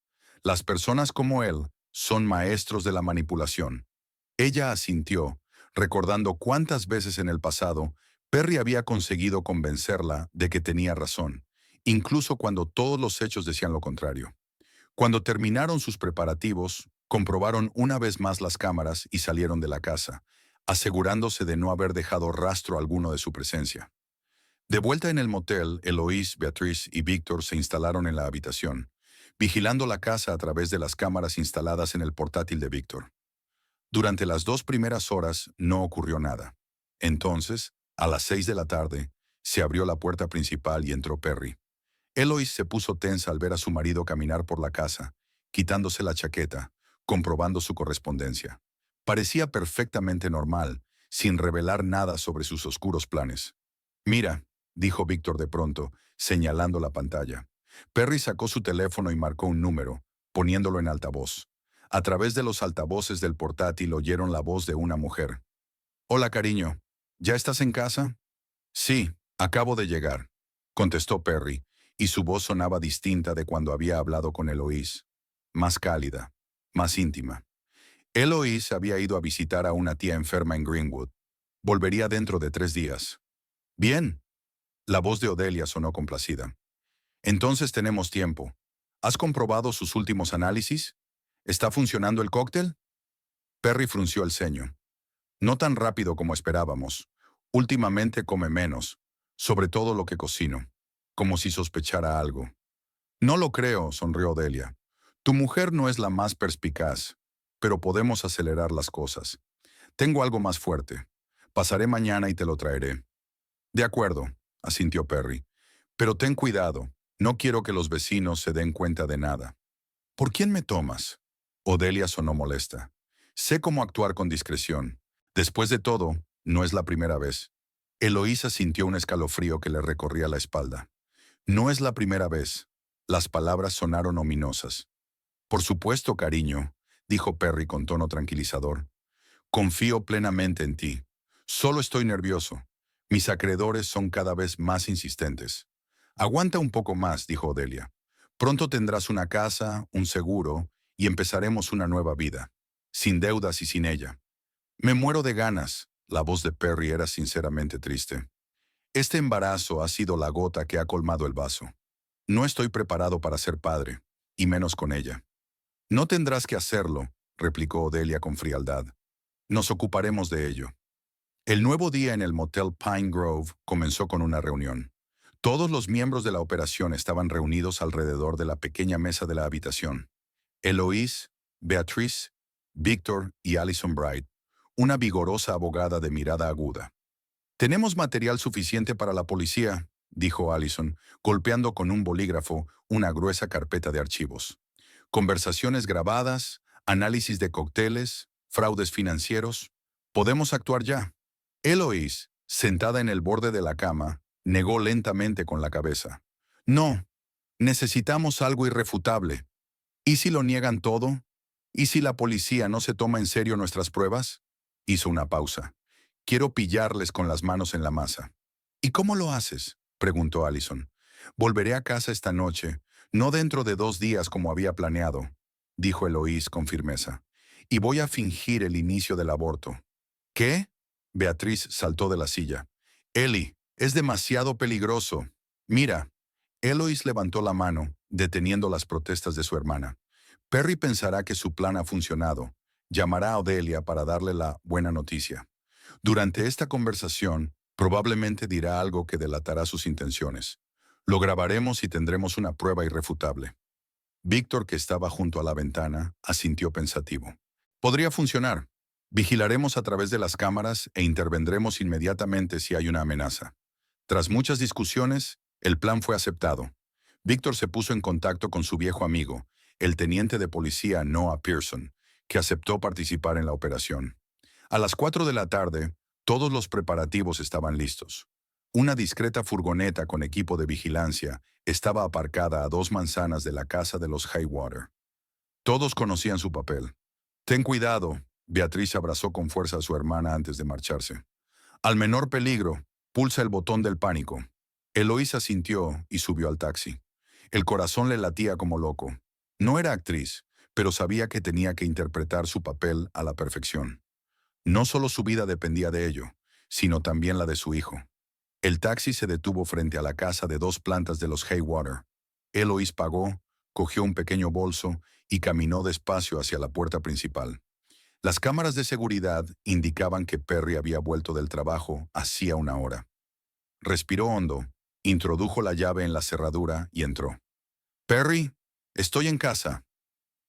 Las personas como él son maestros de la manipulación. Ella asintió, recordando cuántas veces en el pasado Perry había conseguido convencerla de que tenía razón, incluso cuando todos los hechos decían lo contrario. Cuando terminaron sus preparativos, comprobaron una vez más las cámaras y salieron de la casa, asegurándose de no haber dejado rastro alguno de su presencia. De vuelta en el motel, Eloise, Beatriz y Víctor se instalaron en la habitación, vigilando la casa a través de las cámaras instaladas en el portátil de Víctor. Durante las 2 primeras horas no ocurrió nada. Entonces, a las 6 de la tarde, se abrió la puerta principal y entró Perry. Eloise se puso tensa al ver a su marido caminar por la casa, quitándose la chaqueta, comprobando su correspondencia. Parecía perfectamente normal, sin revelar nada sobre sus oscuros planes. Mira, dijo Víctor de pronto, señalando la pantalla. Perry sacó su teléfono y marcó un número, poniéndolo en altavoz. A través de los altavoces del portátil oyeron la voz de una mujer. Hola, cariño. ¿Ya estás en casa? Sí, acabo de llegar, contestó Perry, y su voz sonaba distinta de cuando había hablado con Eloise. Más cálida, más íntima. Eloise había ido a visitar a una tía enferma en Greenwood. Volvería dentro de 3 días. Bien. La voz de Odelia sonó complacida. Entonces tenemos tiempo. ¿Has comprobado sus últimos análisis? ¿Está funcionando el cóctel? Perry frunció el ceño. No tan rápido como esperábamos. Últimamente come menos, sobre todo lo que cocino, como si sospechara algo. No lo creo, sonrió Odelia. Tu mujer no es la más perspicaz, pero podemos acelerar las cosas. Tengo algo más fuerte. Pasaré mañana y te lo traeré. De acuerdo, asintió Perry. Pero ten cuidado, no quiero que los vecinos se den cuenta de nada. ¿Por quién me tomas? Odelia sonó molesta. Sé cómo actuar con discreción. Después de todo, no es la primera vez. Eloísa sintió un escalofrío que le recorría la espalda. No es la primera vez. Las palabras sonaron ominosas. Por supuesto, cariño, dijo Perry con tono tranquilizador. Confío plenamente en ti. Solo estoy nervioso. Mis acreedores son cada vez más insistentes. Aguanta un poco más, dijo Odelia. Pronto tendrás una casa, un seguro, y empezaremos una nueva vida. Sin deudas y sin ella. Me muero de ganas. La voz de Perry era sinceramente triste. Este embarazo ha sido la gota que ha colmado el vaso. No estoy preparado para ser padre, y menos con ella. No tendrás que hacerlo, replicó Odelia con frialdad. Nos ocuparemos de ello. El nuevo día en el motel Pine Grove comenzó con una reunión. Todos los miembros de la operación estaban reunidos alrededor de la pequeña mesa de la habitación. Eloise, Beatrice, Victor y Allison Bright, una vigorosa abogada de mirada aguda. Tenemos material suficiente para la policía, dijo Allison, golpeando con un bolígrafo una gruesa carpeta de archivos. Conversaciones grabadas, análisis de cócteles, fraudes financieros. Podemos actuar ya. Eloise, sentada en el borde de la cama, negó lentamente con la cabeza. No, necesitamos algo irrefutable. ¿Y si lo niegan todo? ¿Y si la policía no se toma en serio nuestras pruebas? Hizo una pausa. Quiero pillarles con las manos en la masa. ¿Y cómo lo haces? Preguntó Allison. Volveré a casa esta noche, no dentro de 2 días como había planeado, dijo Eloise con firmeza. Y voy a fingir el inicio del aborto. ¿Qué? Beatriz saltó de la silla. Ellie, es demasiado peligroso. Mira. Eloise levantó la mano, deteniendo las protestas de su hermana. Perry pensará que su plan ha funcionado. Llamará a Odelia para darle la buena noticia. Durante esta conversación, probablemente dirá algo que delatará sus intenciones. Lo grabaremos y tendremos una prueba irrefutable. Víctor, que estaba junto a la ventana, asintió pensativo. Podría funcionar. Vigilaremos a través de las cámaras e intervendremos inmediatamente si hay una amenaza. Tras muchas discusiones, el plan fue aceptado. Víctor se puso en contacto con su viejo amigo, el teniente de policía Noah Pearson, que aceptó participar en la operación. A las 4 de la tarde, todos los preparativos estaban listos. Una discreta furgoneta con equipo de vigilancia estaba aparcada a 2 manzanas de la casa de los Highwater. Todos conocían su papel. Ten cuidado, Beatriz abrazó con fuerza a su hermana antes de marcharse. Al menor peligro, pulsa el botón del pánico. Eloísa sintió y subió al taxi. El corazón le latía como loco. No era actriz, pero sabía que tenía que interpretar su papel a la perfección. No solo su vida dependía de ello, sino también la de su hijo. El taxi se detuvo frente a la casa de 2 plantas de los Haywater. Eloise pagó, cogió un pequeño bolso y caminó despacio hacia la puerta principal. Las cámaras de seguridad indicaban que Perry había vuelto del trabajo hacía 1 hora. Respiró hondo, introdujo la llave en la cerradura y entró. «Perry, estoy en casa»,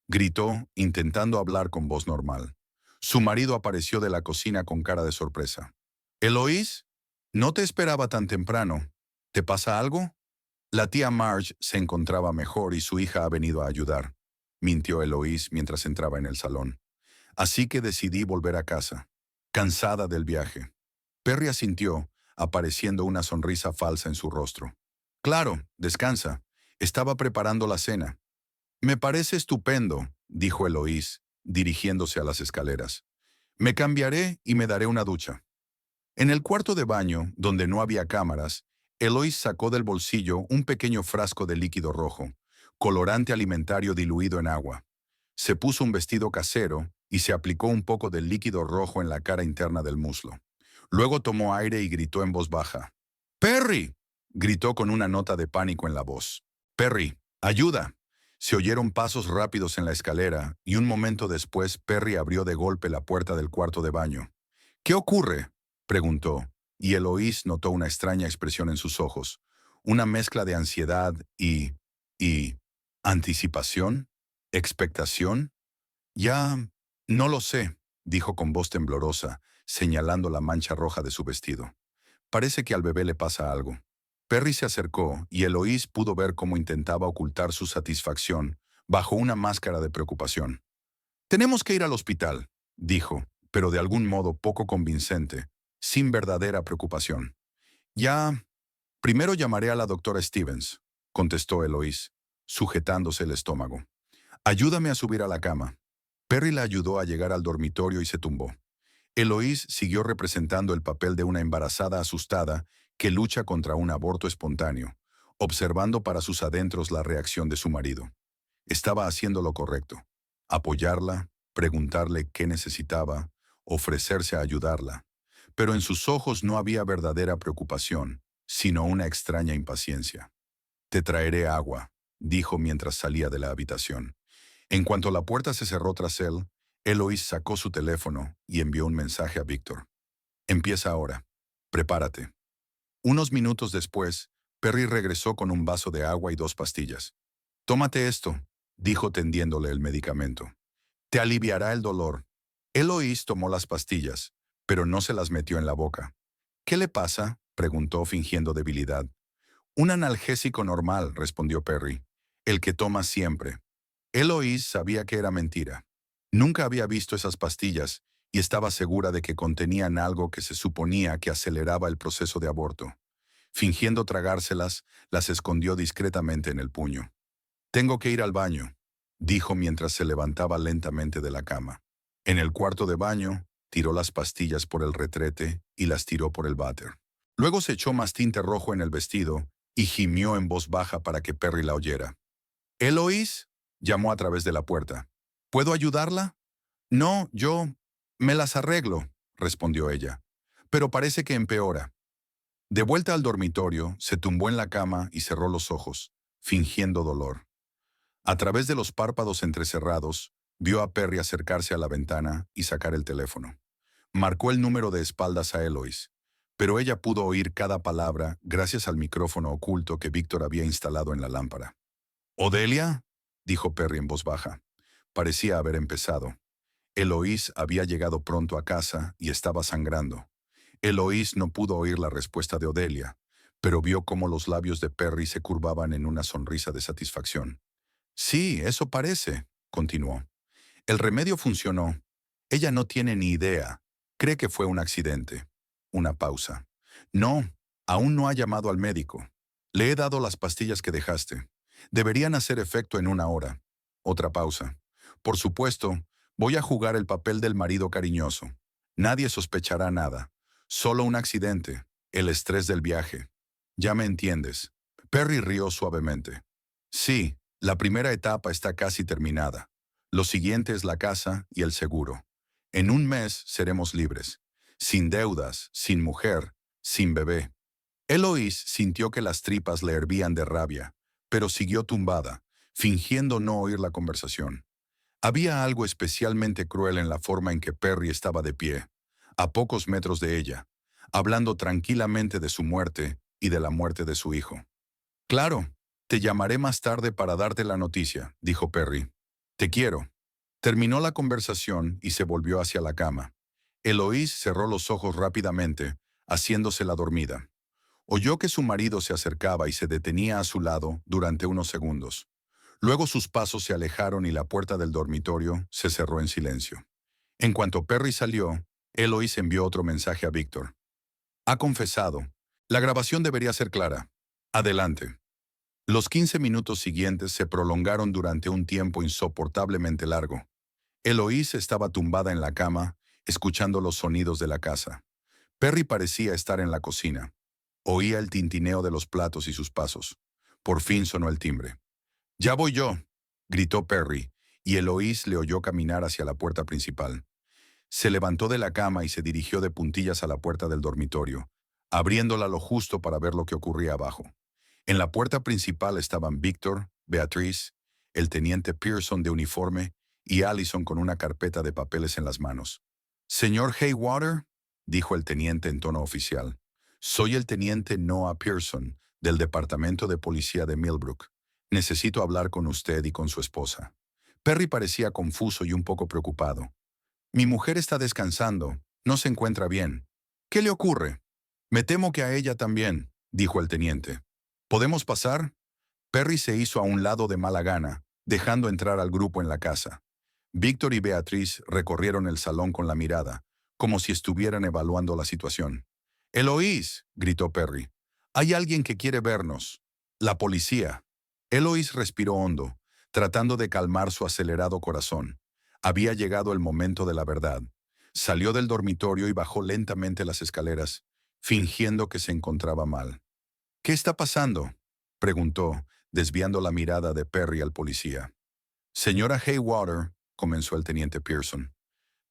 gritó, intentando hablar con voz normal. Su marido apareció de la cocina con cara de sorpresa. «¿Eloise? No te esperaba tan temprano. ¿Te pasa algo?» La tía Marge se encontraba mejor y su hija ha venido a ayudar, mintió Eloise mientras entraba en el salón. Así que decidí volver a casa, cansada del viaje. Perry asintió, apareciendo una sonrisa falsa en su rostro. Claro, descansa. Estaba preparando la cena. Me parece estupendo, dijo Eloise, dirigiéndose a las escaleras. Me cambiaré y me daré una ducha. En el cuarto de baño, donde no había cámaras, Eloise sacó del bolsillo un pequeño frasco de líquido rojo, colorante alimentario diluido en agua. Se puso un vestido casero y se aplicó un poco del líquido rojo en la cara interna del muslo. Luego tomó aire y gritó en voz baja. «¡Perry!», gritó con una nota de pánico en la voz. «Perry, ayuda». Se oyeron pasos rápidos en la escalera y un momento después Perry abrió de golpe la puerta del cuarto de baño. «¿Qué ocurre?», preguntó, y Eloise notó una extraña expresión en sus ojos, una mezcla de ansiedad y anticipación, expectación. «Ya, no lo sé», dijo con voz temblorosa, señalando la mancha roja de su vestido. «Parece que al bebé le pasa algo». Perry se acercó y Eloise pudo ver cómo intentaba ocultar su satisfacción, bajo una máscara de preocupación. «Tenemos que ir al hospital», dijo, pero de algún modo poco convincente, sin verdadera preocupación. «Ya, primero llamaré a la doctora Stevens», contestó Eloise, sujetándose el estómago. «Ayúdame a subir a la cama». Perry la ayudó a llegar al dormitorio y se tumbó. Eloise siguió representando el papel de una embarazada asustada que lucha contra un aborto espontáneo, observando para sus adentros la reacción de su marido. Estaba haciendo lo correcto. Apoyarla, preguntarle qué necesitaba, ofrecerse a ayudarla. Pero en sus ojos no había verdadera preocupación, sino una extraña impaciencia. «Te traeré agua», dijo mientras salía de la habitación. En cuanto la puerta se cerró tras él, Eloise sacó su teléfono y envió un mensaje a Víctor. «Empieza ahora. Prepárate». Unos minutos después, Perry regresó con un vaso de agua y 2 pastillas. «Tómate esto», dijo tendiéndole el medicamento. «Te aliviará el dolor». Eloise tomó las pastillas, pero no se las metió en la boca. «¿Qué le pasa?», preguntó fingiendo debilidad. «Un analgésico normal», respondió Perry. «El que toma siempre». Eloise sabía que era mentira. Nunca había visto esas pastillas y estaba segura de que contenían algo que se suponía que aceleraba el proceso de aborto. Fingiendo tragárselas, las escondió discretamente en el puño. «Tengo que ir al baño», dijo mientras se levantaba lentamente de la cama. En el cuarto de baño, tiró las pastillas por el retrete y las tiró por el váter. Luego se echó más tinte rojo en el vestido y gimió en voz baja para que Perry la oyera. «¿Eloise?», llamó a través de la puerta. «¿Puedo ayudarla?» «No, yo me las arreglo», respondió ella. «Pero parece que empeora». De vuelta al dormitorio, se tumbó en la cama y cerró los ojos, fingiendo dolor. A través de los párpados entrecerrados, vio a Perry acercarse a la ventana y sacar el teléfono. Marcó el número de espaldas a Eloise, pero ella pudo oír cada palabra gracias al micrófono oculto que Víctor había instalado en la lámpara. «¿Odelia?», dijo Perry en voz baja. Parecía haber empezado. Eloise había llegado pronto a casa y estaba sangrando. Eloise no pudo oír la respuesta de Odelia, pero vio cómo los labios de Perry se curvaban en una sonrisa de satisfacción. «Sí, eso parece», continuó. «El remedio funcionó. Ella no tiene ni idea. Cree que fue un accidente». Una pausa. «No, aún no ha llamado al médico. Le he dado las pastillas que dejaste. Deberían hacer efecto en 1 hora». Otra pausa. «Por supuesto, voy a jugar el papel del marido cariñoso. Nadie sospechará nada. Solo un accidente, el estrés del viaje. Ya me entiendes». Perry rió suavemente. «Sí, la primera etapa está casi terminada. Lo siguiente es la casa y el seguro. En 1 mes seremos libres. Sin deudas, sin mujer, sin bebé». Eloise sintió que las tripas le hervían de rabia, pero siguió tumbada, fingiendo no oír la conversación. Había algo especialmente cruel en la forma en que Perry estaba de pie, a pocos metros de ella, hablando tranquilamente de su muerte y de la muerte de su hijo. «Claro, te llamaré más tarde para darte la noticia», dijo Perry. «Te quiero». Terminó la conversación y se volvió hacia la cama. Eloise cerró los ojos rápidamente, haciéndose la dormida. Oyó que su marido se acercaba y se detenía a su lado durante unos segundos. Luego sus pasos se alejaron y la puerta del dormitorio se cerró en silencio. En cuanto Perry salió, Eloise envió otro mensaje a Víctor. «Ha confesado. La grabación debería ser clara. Adelante». Los 15 minutos siguientes se prolongaron durante un tiempo insoportablemente largo. Eloise estaba tumbada en la cama, escuchando los sonidos de la casa. Perry parecía estar en la cocina. Oía el tintineo de los platos y sus pasos. Por fin sonó el timbre. «Ya voy yo», gritó Perry, y Eloise le oyó caminar hacia la puerta principal. Se levantó de la cama y se dirigió de puntillas a la puerta del dormitorio, abriéndola lo justo para ver lo que ocurría abajo. En la puerta principal estaban Víctor, Beatriz, el teniente Pearson de uniforme y Allison con una carpeta de papeles en las manos. «Señor Haywater», dijo el teniente en tono oficial. «Soy el teniente Noah Pearson, del Departamento de Policía de Millbrook. Necesito hablar con usted y con su esposa». Perry parecía confuso y un poco preocupado. «Mi mujer está descansando. No se encuentra bien. ¿Qué le ocurre?» «Me temo que a ella también», dijo el teniente. «¿Podemos pasar?» Perry se hizo a un lado de mala gana, dejando entrar al grupo en la casa. Víctor y Beatriz recorrieron el salón con la mirada, como si estuvieran evaluando la situación. «Eloís», gritó Perry, «hay alguien que quiere vernos. La policía». Eloís respiró hondo, tratando de calmar su acelerado corazón. Había llegado el momento de la verdad. Salió del dormitorio y bajó lentamente las escaleras, fingiendo que se encontraba mal. «¿Qué está pasando?», preguntó, desviando la mirada de Perry al policía. «Señora Haywater», comenzó el teniente Pearson,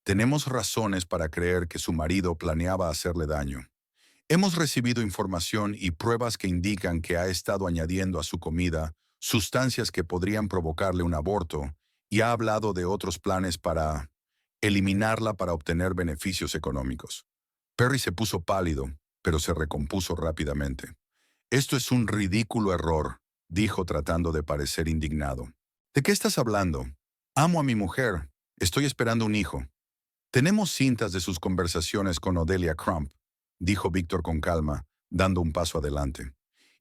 «tenemos razones para creer que su marido planeaba hacerle daño. Hemos recibido información y pruebas que indican que ha estado añadiendo a su comida sustancias que podrían provocarle un aborto y ha hablado de otros planes para eliminarla para obtener beneficios económicos». Perry se puso pálido, pero se recompuso rápidamente. «Esto es un ridículo error», dijo tratando de parecer indignado. «¿De qué estás hablando? Amo a mi mujer. Estoy esperando un hijo». «Tenemos cintas de sus conversaciones con Odelia Crump», dijo Víctor con calma, dando un paso adelante,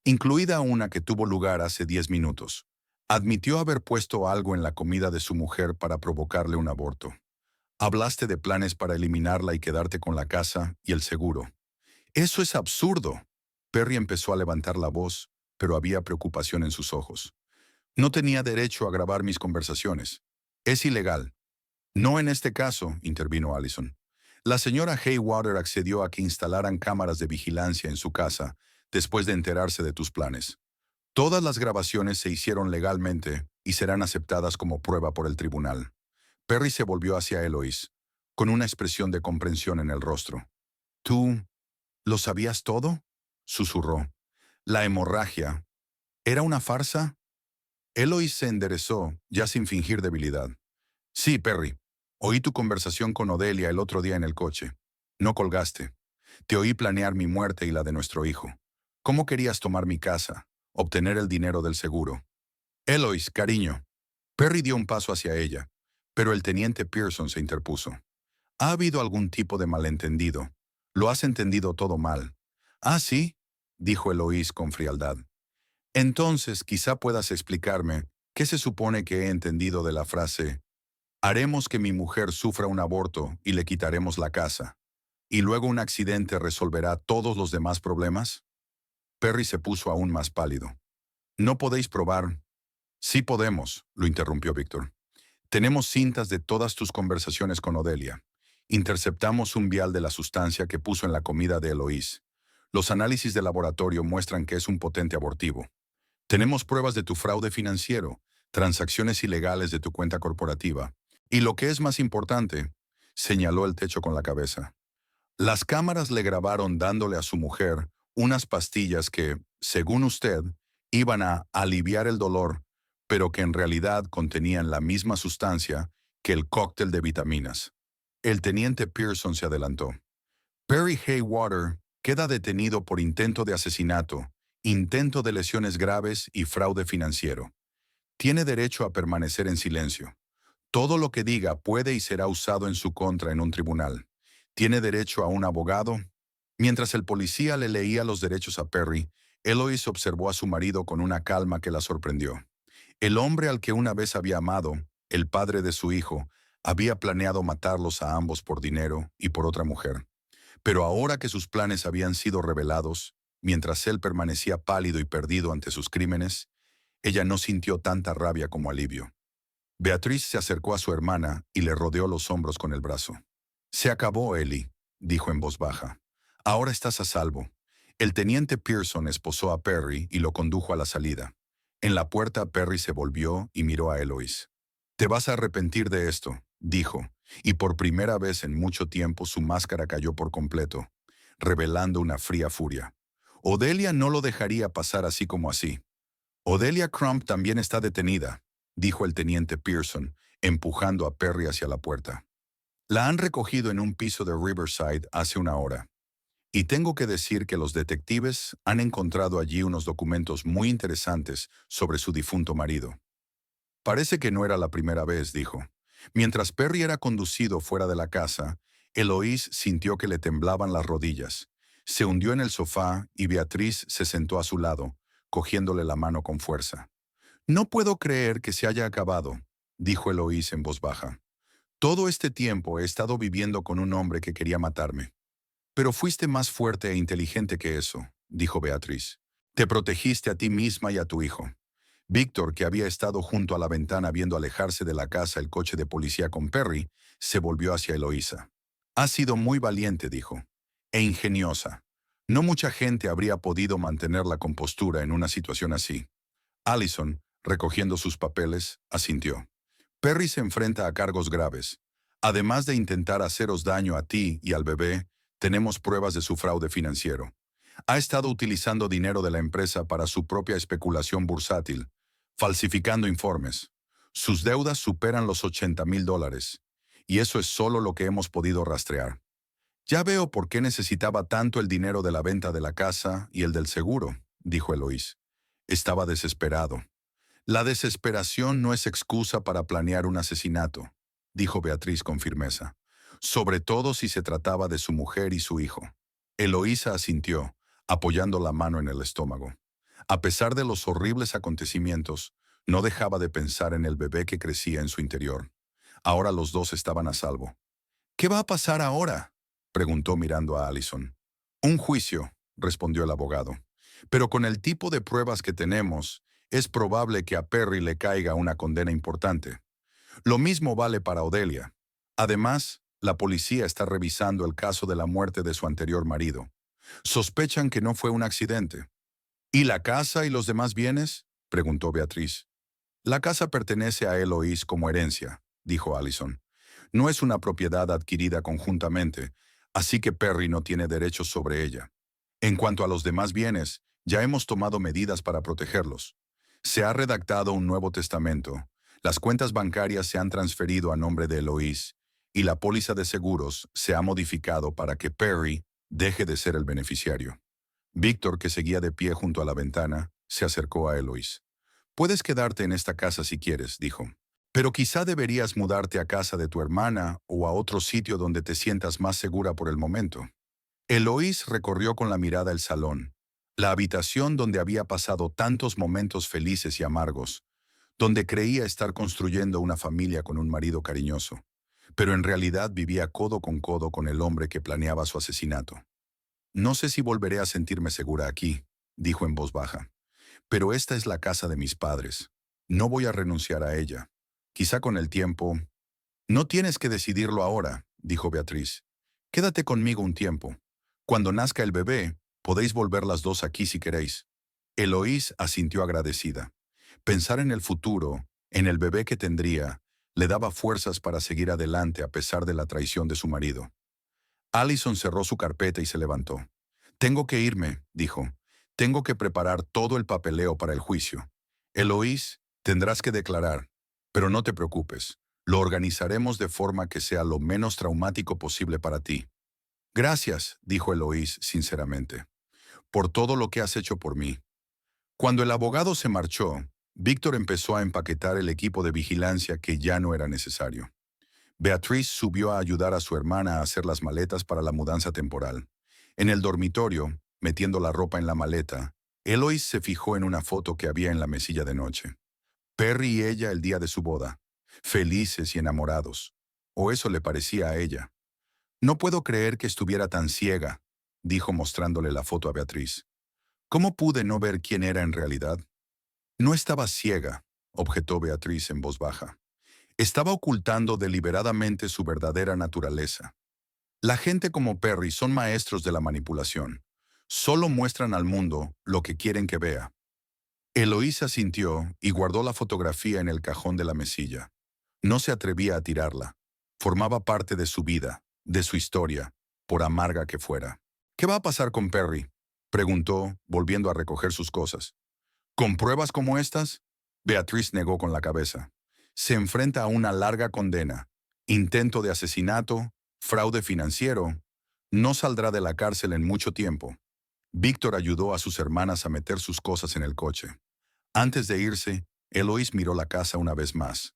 incluida una que tuvo lugar hace 10 minutos. Admitió haber puesto algo en la comida de su mujer para provocarle un aborto. Hablaste de planes para eliminarla y quedarte con la casa y el seguro. «Eso es absurdo». Perry empezó a levantar la voz, pero había preocupación en sus ojos. «No tenía derecho a grabar mis conversaciones. Es ilegal». «No en este caso», intervino Allison. «La señora Haywater accedió a que instalaran cámaras de vigilancia en su casa después de enterarse de tus planes. Todas las grabaciones se hicieron legalmente y serán aceptadas como prueba por el tribunal». Perry se volvió hacia Eloís, con una expresión de comprensión en el rostro. «¿Tú lo sabías todo?», susurró. «La hemorragia. ¿Era una farsa?». Eloís se enderezó, ya sin fingir debilidad. «Sí, Perry. Oí tu conversación con Odelia el otro día en el coche. No colgaste. Te oí planear mi muerte y la de nuestro hijo. ¿Cómo querías tomar mi casa? Obtener el dinero del seguro?» «Eloís, cariño». Perry dio un paso hacia ella, pero el teniente Pearson se interpuso. «Ha habido algún tipo de malentendido. Lo has entendido todo mal». «Ah, sí», dijo Eloís con frialdad. «Entonces quizá puedas explicarme qué se supone que he entendido de la frase «haremos que mi mujer sufra un aborto y le quitaremos la casa, y luego un accidente resolverá todos los demás problemas». Perry se puso aún más pálido. «¿No podéis probar?» «Sí podemos», lo interrumpió Víctor. «Tenemos cintas de todas tus conversaciones con Odelia. Interceptamos un vial de la sustancia que puso en la comida de Eloís. Los análisis de laboratorio muestran que es un potente abortivo. Tenemos pruebas de tu fraude financiero, transacciones ilegales de tu cuenta corporativa. Y lo que es más importante», señaló el techo con la cabeza, «las cámaras le grabaron dándole a su mujer unas pastillas que, según usted, iban a aliviar el dolor, pero que en realidad contenían la misma sustancia que el cóctel de vitaminas». El teniente Pearson se adelantó. «Perry Haywater queda detenido por intento de asesinato, intento de lesiones graves y fraude financiero. Tiene derecho a permanecer en silencio. Todo lo que diga puede y será usado en su contra en un tribunal. Tiene derecho a un abogado». Mientras el policía le leía los derechos a Perry, Eloís observó a su marido con una calma que la sorprendió. El hombre al que una vez había amado, el padre de su hijo, había planeado matarlos a ambos por dinero y por otra mujer. Pero ahora que sus planes habían sido revelados, mientras él permanecía pálido y perdido ante sus crímenes, ella no sintió tanta rabia como alivio. Beatriz se acercó a su hermana y le rodeó los hombros con el brazo. «Se acabó, Ellie», dijo en voz baja. «Ahora estás a salvo». El teniente Pearson esposó a Perry y lo condujo a la salida. En la puerta, Perry se volvió y miró a Eloís. «Te vas a arrepentir de esto», dijo, y por primera vez en mucho tiempo su máscara cayó por completo, revelando una fría furia. Odelia no lo dejaría pasar así como así. «Odelia Crump también está detenida», dijo el teniente Pearson, empujando a Perry hacia la puerta. «La han recogido en un piso de Riverside hace una hora. Y tengo que decir que los detectives han encontrado allí unos documentos muy interesantes sobre su difunto marido». «Parece que no era la primera vez», dijo. Mientras Perry era conducido fuera de la casa, Eloís sintió que le temblaban las rodillas. Se hundió en el sofá y Beatriz se sentó a su lado, cogiéndole la mano con fuerza. No puedo creer que se haya acabado, dijo Eloís en voz baja. Todo este tiempo he estado viviendo con un hombre que quería matarme. Pero fuiste más fuerte e inteligente que eso, dijo Beatriz. Te protegiste a ti misma y a tu hijo. Víctor, que había estado junto a la ventana viendo alejarse de la casa el coche de policía con Perry, se volvió hacia Eloísa. Has sido muy valiente, dijo, e ingeniosa. No mucha gente habría podido mantener la compostura en una situación así. Allison, recogiendo sus papeles, asintió. Perry se enfrenta a cargos graves. Además de intentar haceros daño a ti y al bebé, tenemos pruebas de su fraude financiero. Ha estado utilizando dinero de la empresa para su propia especulación bursátil, falsificando informes. Sus deudas superan los $80,000, y eso es solo lo que hemos podido rastrear. Ya veo por qué necesitaba tanto el dinero de la venta de la casa y el del seguro, dijo Eloís. Estaba desesperado. La desesperación no es excusa para planear un asesinato, dijo Beatriz con firmeza, sobre todo si se trataba de su mujer y su hijo. Eloísa asintió, apoyando la mano en el estómago. A pesar de los horribles acontecimientos, no dejaba de pensar en el bebé que crecía en su interior. Ahora los dos estaban a salvo. ¿Qué va a pasar ahora?, preguntó mirando a Allison. Un juicio, respondió el abogado. Pero con el tipo de pruebas que tenemos, es probable que a Perry le caiga una condena importante. Lo mismo vale para Odelia. Además, la policía está revisando el caso de la muerte de su anterior marido. Sospechan que no fue un accidente. ¿Y la casa y los demás bienes?, preguntó Beatriz. La casa pertenece a Eloís como herencia, dijo Allison. No es una propiedad adquirida conjuntamente, así que Perry no tiene derechos sobre ella. En cuanto a los demás bienes, ya hemos tomado medidas para protegerlos. Se ha redactado un nuevo testamento, las cuentas bancarias se han transferido a nombre de Eloís, y la póliza de seguros se ha modificado para que Perry deje de ser el beneficiario. Víctor, que seguía de pie junto a la ventana, se acercó a Eloís. «Puedes quedarte en esta casa si quieres», dijo. «Pero quizá deberías mudarte a casa de tu hermana o a otro sitio donde te sientas más segura por el momento». Eloís recorrió con la mirada el salón, la habitación donde había pasado tantos momentos felices y amargos, donde creía estar construyendo una familia con un marido cariñoso, pero en realidad vivía codo con el hombre que planeaba su asesinato. «No sé si volveré a sentirme segura aquí», dijo en voz baja, «pero esta es la casa de mis padres. No voy a renunciar a ella. Quizá con el tiempo...» «No tienes que decidirlo ahora», dijo Beatriz. «Quédate conmigo un tiempo. Cuando nazca el bebé, podéis volver las dos aquí si queréis». Eloís asintió agradecida. Pensar en el futuro, en el bebé que tendría, le daba fuerzas para seguir adelante a pesar de la traición de su marido. Allison cerró su carpeta y se levantó. «Tengo que irme», dijo. «Tengo que preparar todo el papeleo para el juicio. Eloís, tendrás que declarar. Pero no te preocupes. Lo organizaremos de forma que sea lo menos traumático posible para ti». «Gracias», dijo Eloís sinceramente, «por todo lo que has hecho por mí». Cuando el abogado se marchó, Víctor empezó a empaquetar el equipo de vigilancia que ya no era necesario. Beatriz subió a ayudar a su hermana a hacer las maletas para la mudanza temporal. En el dormitorio, metiendo la ropa en la maleta, Eloís se fijó en una foto que había en la mesilla de noche. Perry y ella el día de su boda, felices y enamorados. O eso le parecía a ella. «No puedo creer que estuviera tan ciega», dijo mostrándole la foto a Beatriz. «¿Cómo pude no ver quién era en realidad?» «No estaba ciega», objetó Beatriz en voz baja. «Estaba ocultando deliberadamente su verdadera naturaleza. La gente como Perry son maestros de la manipulación. Solo muestran al mundo lo que quieren que vea». Eloísa sintió y guardó la fotografía en el cajón de la mesilla. No se atrevía a tirarla. Formaba parte de su vida, de su historia, por amarga que fuera. «¿Qué va a pasar con Perry?», preguntó, volviendo a recoger sus cosas. «¿Con pruebas como estas?». Beatriz negó con la cabeza. «Se enfrenta a una larga condena. Intento de asesinato, fraude financiero. No saldrá de la cárcel en mucho tiempo». Víctor ayudó a sus hermanas a meter sus cosas en el coche. Antes de irse, Eloís miró la casa una vez más.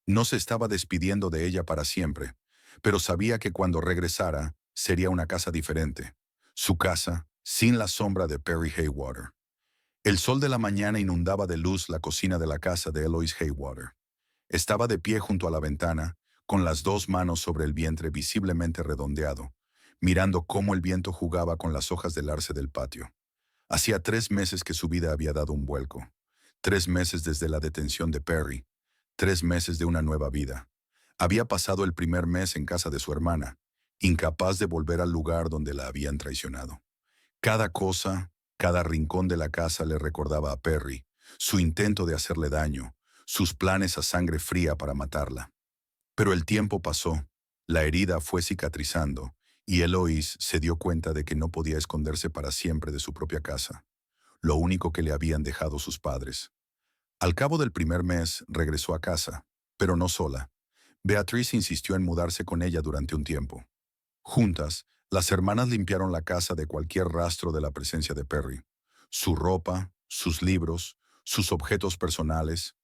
No se estaba despidiendo de ella para siempre, pero sabía que cuando regresara, sería una casa diferente. Su casa, sin la sombra de Perry Haywater. El sol de la mañana inundaba de luz la cocina de la casa de Eloise Haywater. Estaba de pie junto a la ventana, con las dos manos sobre el vientre visiblemente redondeado, mirando cómo el viento jugaba con las hojas del arce del patio. Hacía 3 meses que su vida había dado un vuelco. 3 meses desde la detención de Perry. 3 meses de una nueva vida. Había pasado el primer mes en casa de su hermana, incapaz de volver al lugar donde la habían traicionado. Cada cosa, cada rincón de la casa le recordaba a Perry, su intento de hacerle daño, sus planes a sangre fría para matarla. Pero el tiempo pasó, la herida fue cicatrizando, y Eloise se dio cuenta de que no podía esconderse para siempre de su propia casa, lo único que le habían dejado sus padres. Al cabo del primer mes regresó a casa, pero no sola. Beatrice insistió en mudarse con ella durante un tiempo. Juntas, las hermanas limpiaron la casa de cualquier rastro de la presencia de Perry. Su ropa, sus libros, sus objetos personales,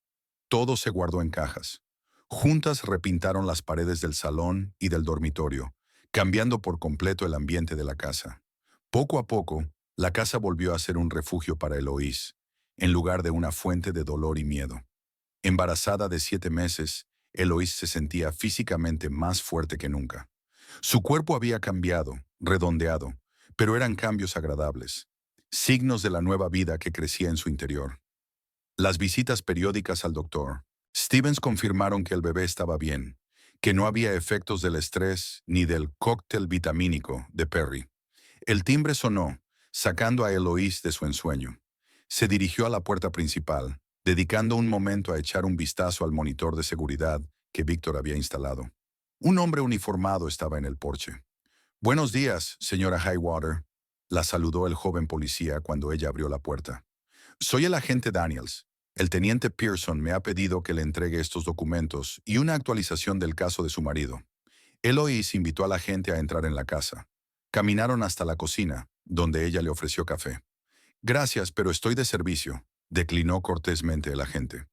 todo se guardó en cajas. Juntas repintaron las paredes del salón y del dormitorio, cambiando por completo el ambiente de la casa. Poco a poco, la casa volvió a ser un refugio para Eloise, en lugar de una fuente de dolor y miedo. Embarazada de 7 meses, Eloise se sentía físicamente más fuerte que nunca. Su cuerpo había cambiado, redondeado, pero eran cambios agradables, signos de la nueva vida que crecía en su interior. Las visitas periódicas al doctor Stevens confirmaron que el bebé estaba bien, que no había efectos del estrés ni del cóctel vitamínico de Perry. El timbre sonó, sacando a Eloise de su ensueño. Se dirigió a la puerta principal, dedicando un momento a echar un vistazo al monitor de seguridad que Víctor había instalado. Un hombre uniformado estaba en el porche. «Buenos días, señora Highwater», la saludó el joven policía cuando ella abrió la puerta. «Soy el agente Daniels. El teniente Pearson me ha pedido que le entregue estos documentos y una actualización del caso de su marido». Eloise invitó a la gente a entrar en la casa. Caminaron hasta la cocina, donde ella le ofreció café. «Gracias, pero estoy de servicio», declinó cortésmente el agente.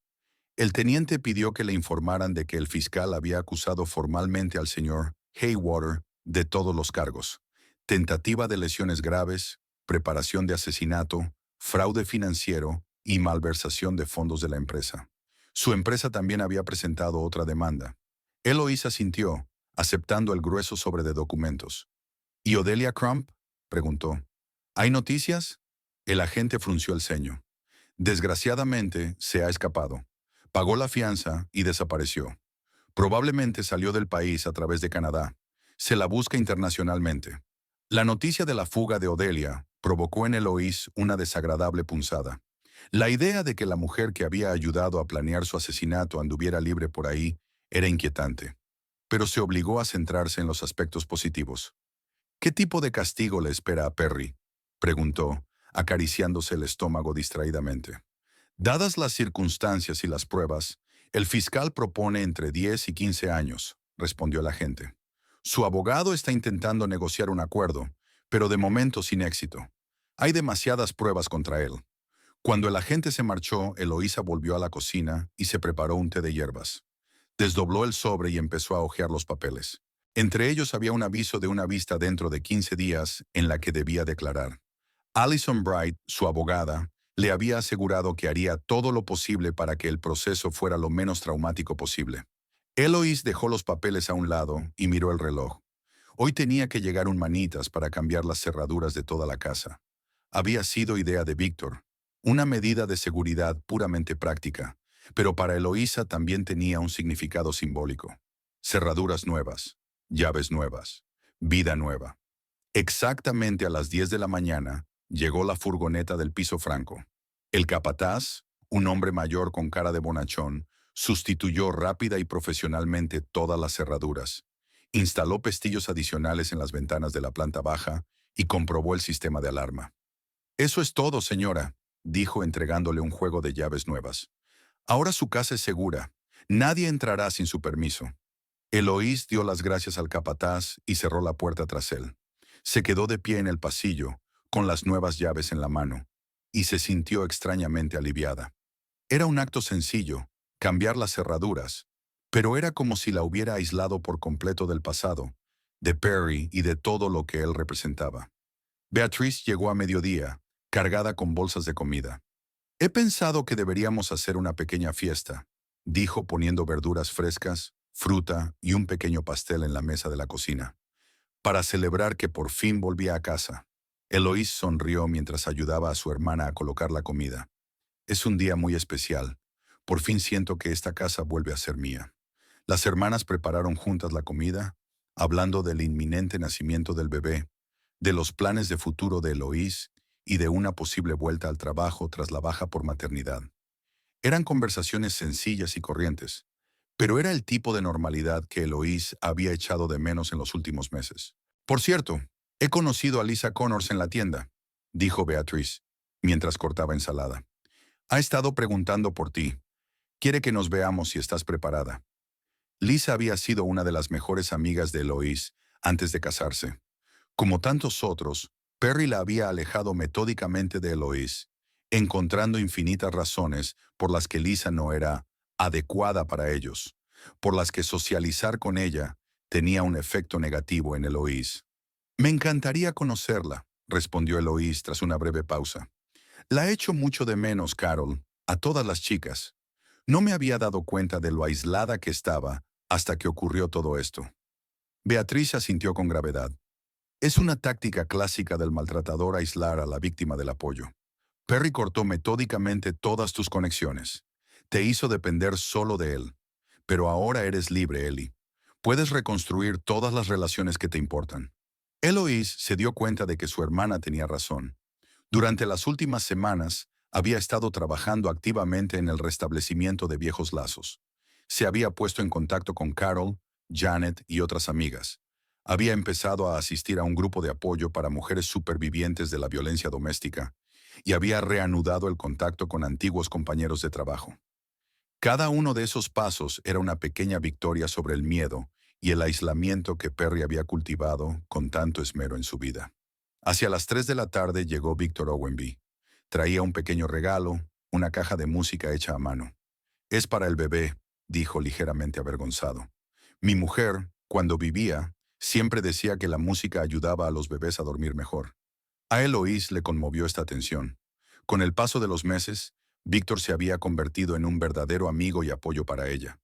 El teniente pidió que le informaran de que el fiscal había acusado formalmente al señor Haywater de todos los cargos: tentativa de lesiones graves, preparación de asesinato, fraude financiero y malversación de fondos de la empresa. Su empresa también había presentado otra demanda. Eloise asintió, aceptando el grueso sobre de documentos. «¿Y Odelia Crump?», preguntó. «¿Hay noticias?». El agente frunció el ceño. «Desgraciadamente, se ha escapado. Pagó la fianza y desapareció. Probablemente salió del país a través de Canadá. Se la busca internacionalmente». La noticia de la fuga de Odelia provocó en Eloise una desagradable punzada. La idea de que la mujer que había ayudado a planear su asesinato anduviera libre por ahí era inquietante, pero se obligó a centrarse en los aspectos positivos. «¿Qué tipo de castigo le espera a Perry?», preguntó, acariciándose el estómago distraídamente. «Dadas las circunstancias y las pruebas, el fiscal propone entre 10 y 15 años», respondió el agente. «Su abogado está intentando negociar un acuerdo, pero de momento sin éxito. Hay demasiadas pruebas contra él». Cuando el agente se marchó, Eloísa volvió a la cocina y se preparó un té de hierbas. Desdobló el sobre y empezó a hojear los papeles. Entre ellos había un aviso de una vista dentro de 15 días en la que debía declarar. Alison Bright, su abogada, le había asegurado que haría todo lo posible para que el proceso fuera lo menos traumático posible. Eloise dejó los papeles a un lado y miró el reloj. Hoy tenía que llegar un manitas para cambiar las cerraduras de toda la casa. Había sido idea de Víctor, una medida de seguridad puramente práctica, pero para Eloísa también tenía un significado simbólico. Cerraduras nuevas, llaves nuevas, vida nueva. Exactamente a las 10 de la mañana, llegó la furgoneta del piso franco. El capataz, un hombre mayor con cara de bonachón, sustituyó rápida y profesionalmente todas las cerraduras, instaló pestillos adicionales en las ventanas de la planta baja y comprobó el sistema de alarma. «Eso es todo, señora», dijo entregándole un juego de llaves nuevas. «Ahora su casa es segura. Nadie entrará sin su permiso». Eloise dio las gracias al capataz y cerró la puerta tras él. Se quedó de pie en el pasillo, con las nuevas llaves en la mano, y se sintió extrañamente aliviada. Era un acto sencillo, cambiar las cerraduras, pero era como si la hubiera aislado por completo del pasado, de Perry y de todo lo que él representaba. Beatrice llegó a mediodía, cargada con bolsas de comida. He pensado que deberíamos hacer una pequeña fiesta, dijo poniendo verduras frescas, fruta y un pequeño pastel en la mesa de la cocina, para celebrar que por fin volvía a casa. Eloís sonrió mientras ayudaba a su hermana a colocar la comida. Es un día muy especial. Por fin siento que esta casa vuelve a ser mía. Las hermanas prepararon juntas la comida, hablando del inminente nacimiento del bebé, de los planes de futuro de Eloís y de una posible vuelta al trabajo tras la baja por maternidad. Eran conversaciones sencillas y corrientes, pero era el tipo de normalidad que Eloís había echado de menos en los últimos meses. Por cierto, he conocido a Lisa Connors en la tienda, dijo Beatriz, mientras cortaba ensalada. Ha estado preguntando por ti. Quiere que nos veamos si estás preparada. Lisa había sido una de las mejores amigas de Eloís antes de casarse. Como tantos otros, Perry la había alejado metódicamente de Eloís, encontrando infinitas razones por las que Lisa no era adecuada para ellos, por las que socializar con ella tenía un efecto negativo en Eloís. Me encantaría conocerla, respondió Eloís tras una breve pausa. La echo mucho de menos, Carol, a todas las chicas. No me había dado cuenta de lo aislada que estaba hasta que ocurrió todo esto. Beatriz asintió con gravedad. Es una táctica clásica del maltratador aislar a la víctima del apoyo. Perry cortó metódicamente todas tus conexiones. Te hizo depender solo de él. Pero ahora eres libre, Ellie. Puedes reconstruir todas las relaciones que te importan. Eloise se dio cuenta de que su hermana tenía razón. Durante las últimas semanas, había estado trabajando activamente en el restablecimiento de viejos lazos. Se había puesto en contacto con Carol, Janet y otras amigas. Había empezado a asistir a un grupo de apoyo para mujeres supervivientes de la violencia doméstica y había reanudado el contacto con antiguos compañeros de trabajo. Cada uno de esos pasos era una pequeña victoria sobre el miedo y el aislamiento que Perry había cultivado con tanto esmero en su vida. Hacia las 3 de la tarde llegó Víctor Owenby. Traía un pequeño regalo, una caja de música hecha a mano. Es para el bebé, dijo ligeramente avergonzado. Mi mujer, cuando vivía, siempre decía que la música ayudaba a los bebés a dormir mejor. A Eloís le conmovió esta atención. Con el paso de los meses, Víctor se había convertido en un verdadero amigo y apoyo para ella.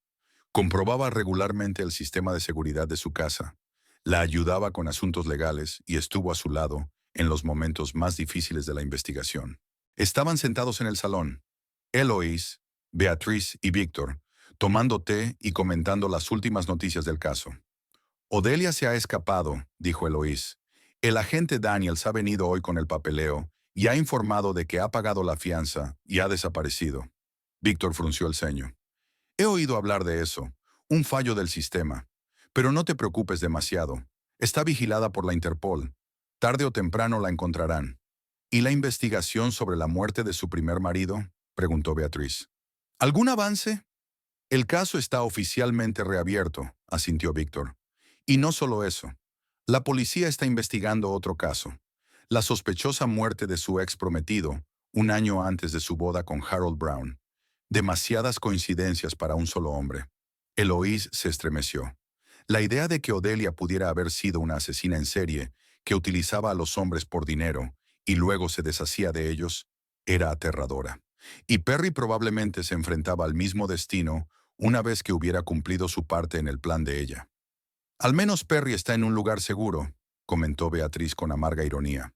Comprobaba regularmente el sistema de seguridad de su casa, la ayudaba con asuntos legales y estuvo a su lado en los momentos más difíciles de la investigación. Estaban sentados en el salón, Eloís, Beatriz y Víctor, tomando té y comentando las últimas noticias del caso. Odelia se ha escapado, dijo Eloís. El agente Daniels ha venido hoy con el papeleo y ha informado de que ha pagado la fianza y ha desaparecido. Víctor frunció el ceño. He oído hablar de eso, un fallo del sistema. Pero no te preocupes demasiado. Está vigilada por la Interpol. Tarde o temprano la encontrarán. ¿Y la investigación sobre la muerte de su primer marido? Preguntó Beatriz. ¿Algún avance? El caso está oficialmente reabierto, asintió Víctor. Y no solo eso. La policía está investigando otro caso. La sospechosa muerte de su ex prometido, un año antes de su boda con Harold Brown. Demasiadas coincidencias para un solo hombre. Eloís se estremeció. La idea de que Odelia pudiera haber sido una asesina en serie que utilizaba a los hombres por dinero y luego se deshacía de ellos era aterradora. Y Perry probablemente se enfrentaba al mismo destino una vez que hubiera cumplido su parte en el plan de ella. Al menos Perry está en un lugar seguro, comentó Beatriz con amarga ironía.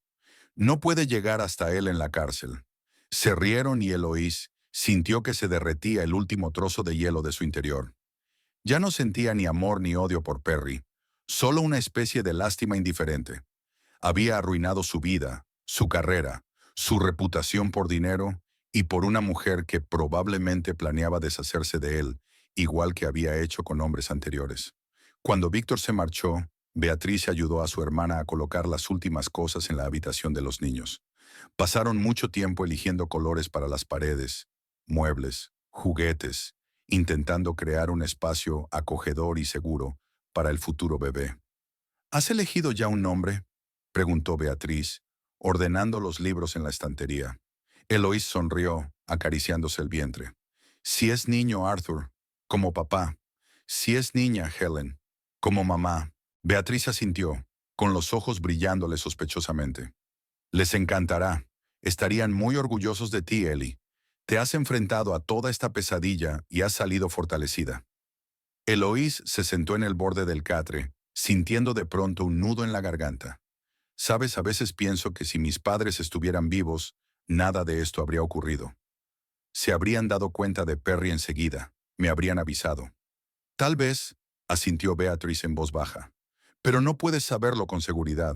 No puede llegar hasta él en la cárcel. Se rieron y Eloís sintió que se derretía el último trozo de hielo de su interior. Ya no sentía ni amor ni odio por Perry, solo una especie de lástima indiferente. Había arruinado su vida, su carrera, su reputación por dinero y por una mujer que probablemente planeaba deshacerse de él, igual que había hecho con hombres anteriores. Cuando Víctor se marchó, Beatriz ayudó a su hermana a colocar las últimas cosas en la habitación de los niños. Pasaron mucho tiempo eligiendo colores para las paredes, muebles, juguetes, intentando crear un espacio acogedor y seguro para el futuro bebé. ¿Has elegido ya un nombre?, preguntó Beatriz, ordenando los libros en la estantería. Eloís sonrió, acariciándose el vientre. Si es niño, Arthur, como papá. Si es niña, Helen, como mamá. Beatriz asintió, con los ojos brillándole sospechosamente. Les encantará. Estarían muy orgullosos de ti, Ellie. Te has enfrentado a toda esta pesadilla y has salido fortalecida. Eloís se sentó en el borde del catre, sintiendo de pronto un nudo en la garganta. Sabes, a veces pienso que si mis padres estuvieran vivos, nada de esto habría ocurrido. Se habrían dado cuenta de Perry enseguida, me habrían avisado. Tal vez, asintió Beatriz en voz baja. Pero no puedes saberlo con seguridad.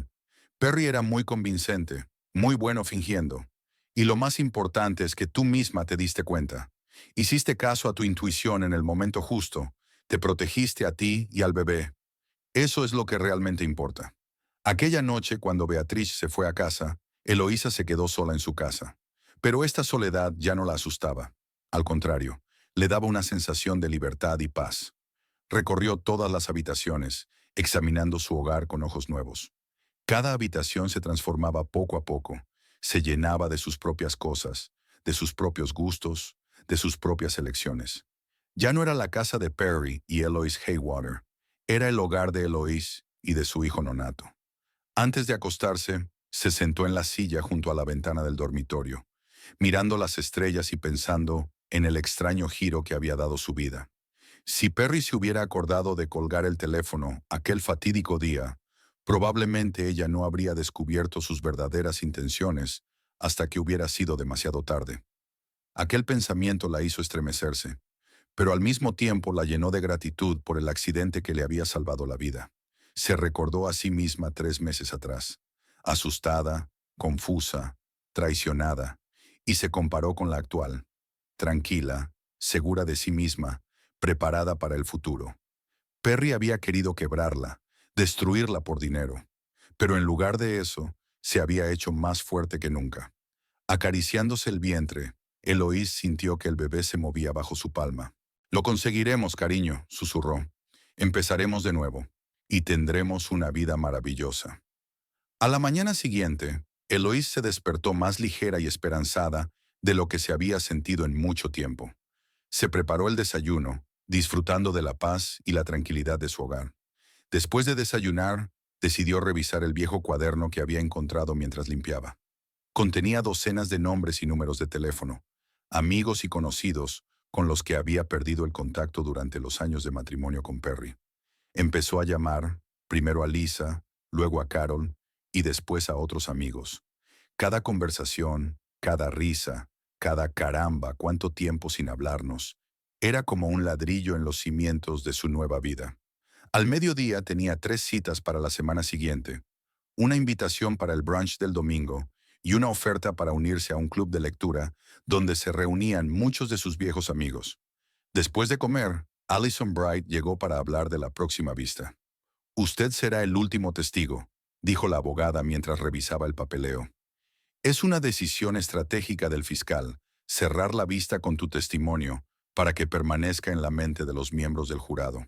Perry era muy convincente, muy bueno fingiendo. Y lo más importante es que tú misma te diste cuenta. Hiciste caso a tu intuición en el momento justo, te protegiste a ti y al bebé. Eso es lo que realmente importa. Aquella noche, cuando Beatriz se fue a casa, Eloísa se quedó sola en su casa. Pero esta soledad ya no la asustaba. Al contrario, le daba una sensación de libertad y paz. Recorrió todas las habitaciones, examinando su hogar con ojos nuevos. Cada habitación se transformaba poco a poco, se llenaba de sus propias cosas, de sus propios gustos, de sus propias elecciones. Ya no era la casa de Perry y Eloise Haywater, era el hogar de Eloise y de su hijo nonato. Antes de acostarse, se sentó en la silla junto a la ventana del dormitorio, mirando las estrellas y pensando en el extraño giro que había dado su vida. Si Perry se hubiera acordado de colgar el teléfono aquel fatídico día, probablemente ella no habría descubierto sus verdaderas intenciones hasta que hubiera sido demasiado tarde. Aquel pensamiento la hizo estremecerse, pero al mismo tiempo la llenó de gratitud por el accidente que le había salvado la vida. Se recordó a sí misma 3 meses atrás, asustada, confusa, traicionada, y se comparó con la actual, tranquila, segura de sí misma, preparada para el futuro. Perry había querido quebrarla, destruirla por dinero, pero en lugar de eso, se había hecho más fuerte que nunca. Acariciándose el vientre, Eloís sintió que el bebé se movía bajo su palma. Lo conseguiremos, cariño, susurró. Empezaremos de nuevo, y tendremos una vida maravillosa. A la mañana siguiente, Eloís se despertó más ligera y esperanzada de lo que se había sentido en mucho tiempo. Se preparó el desayuno, disfrutando de la paz y la tranquilidad de su hogar. Después de desayunar, decidió revisar el viejo cuaderno que había encontrado mientras limpiaba. Contenía docenas de nombres y números de teléfono, amigos y conocidos con los que había perdido el contacto durante los años de matrimonio con Perry. Empezó a llamar, primero a Lisa, luego a Carol y después a otros amigos. Cada conversación, cada risa, cada caramba, cuánto tiempo sin hablarnos, era como un ladrillo en los cimientos de su nueva vida. Al mediodía tenía 3 citas para la semana siguiente, una invitación para el brunch del domingo y una oferta para unirse a un club de lectura donde se reunían muchos de sus viejos amigos. Después de comer, Allison Bright llegó para hablar de la próxima vista. Usted será el último testigo, dijo la abogada mientras revisaba el papeleo. Es una decisión estratégica del fiscal, cerrar la vista con tu testimonio para que permanezca en la mente de los miembros del jurado.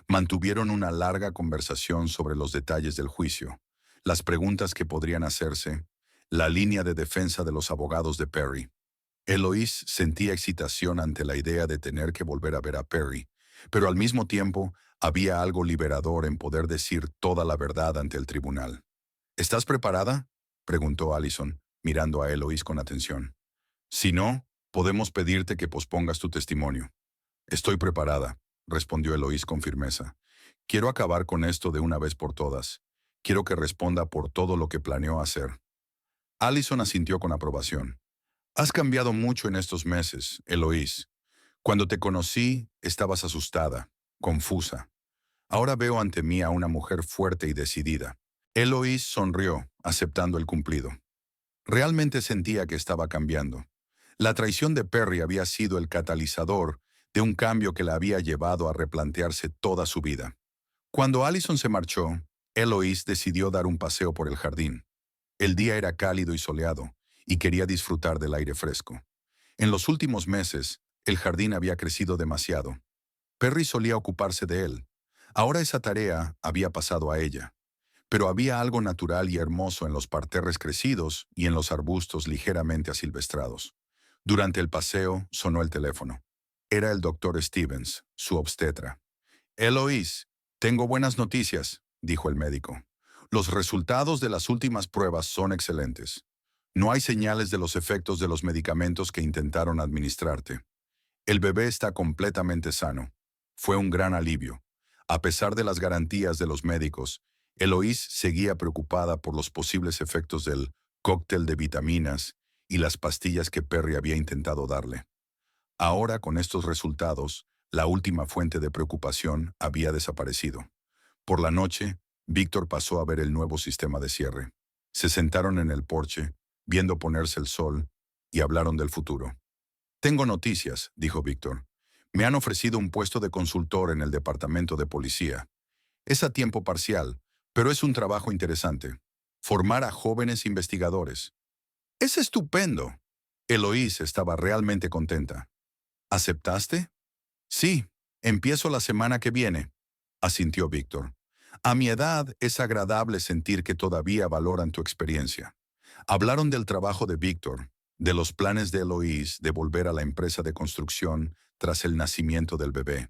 Mantuvieron una larga conversación sobre los detalles del juicio, las preguntas que podrían hacerse, la línea de defensa de los abogados de Perry. Eloís sentía excitación ante la idea de tener que volver a ver a Perry, pero al mismo tiempo había algo liberador en poder decir toda la verdad ante el tribunal. ¿Estás preparada?, preguntó Allison, mirando a Eloís con atención. Si no, podemos pedirte que pospongas tu testimonio. Estoy preparada, respondió Eloís con firmeza. Quiero acabar con esto de una vez por todas. Quiero que responda por todo lo que planeó hacer. Allison asintió con aprobación. Has cambiado mucho en estos meses, Eloís. Cuando te conocí, estabas asustada, confusa. Ahora veo ante mí a una mujer fuerte y decidida. Eloís sonrió, aceptando el cumplido. Realmente sentía que estaba cambiando. La traición de Perry había sido el catalizador de un cambio que la había llevado a replantearse toda su vida. Cuando Allison se marchó, Eloís decidió dar un paseo por el jardín. El día era cálido y soleado, y quería disfrutar del aire fresco. En los últimos meses, el jardín había crecido demasiado. Perry solía ocuparse de él. Ahora esa tarea había pasado a ella. Pero había algo natural y hermoso en los parterres crecidos y en los arbustos ligeramente asilvestrados. Durante el paseo sonó el teléfono. Era el doctor Stevens, su obstetra. Eloís, tengo buenas noticias, dijo el médico. Los resultados de las últimas pruebas son excelentes. No hay señales de los efectos de los medicamentos que intentaron administrarte. El bebé está completamente sano. Fue un gran alivio. A pesar de las garantías de los médicos, Eloise seguía preocupada por los posibles efectos del cóctel de vitaminas y las pastillas que Perry había intentado darle. Ahora, con estos resultados, la última fuente de preocupación había desaparecido. Por la noche, Víctor pasó a ver el nuevo sistema de cierre. Se sentaron en el porche, viendo ponerse el sol, y hablaron del futuro. Tengo noticias, dijo Víctor. Me han ofrecido un puesto de consultor en el departamento de policía. Es a tiempo parcial, pero es un trabajo interesante. Formar a jóvenes investigadores. Es estupendo. Eloise estaba realmente contenta. ¿Aceptaste? Sí, empiezo la semana que viene, asintió Víctor. A mi edad es agradable sentir que todavía valoran tu experiencia. Hablaron del trabajo de Víctor, de los planes de Eloise de volver a la empresa de construcción tras el nacimiento del bebé,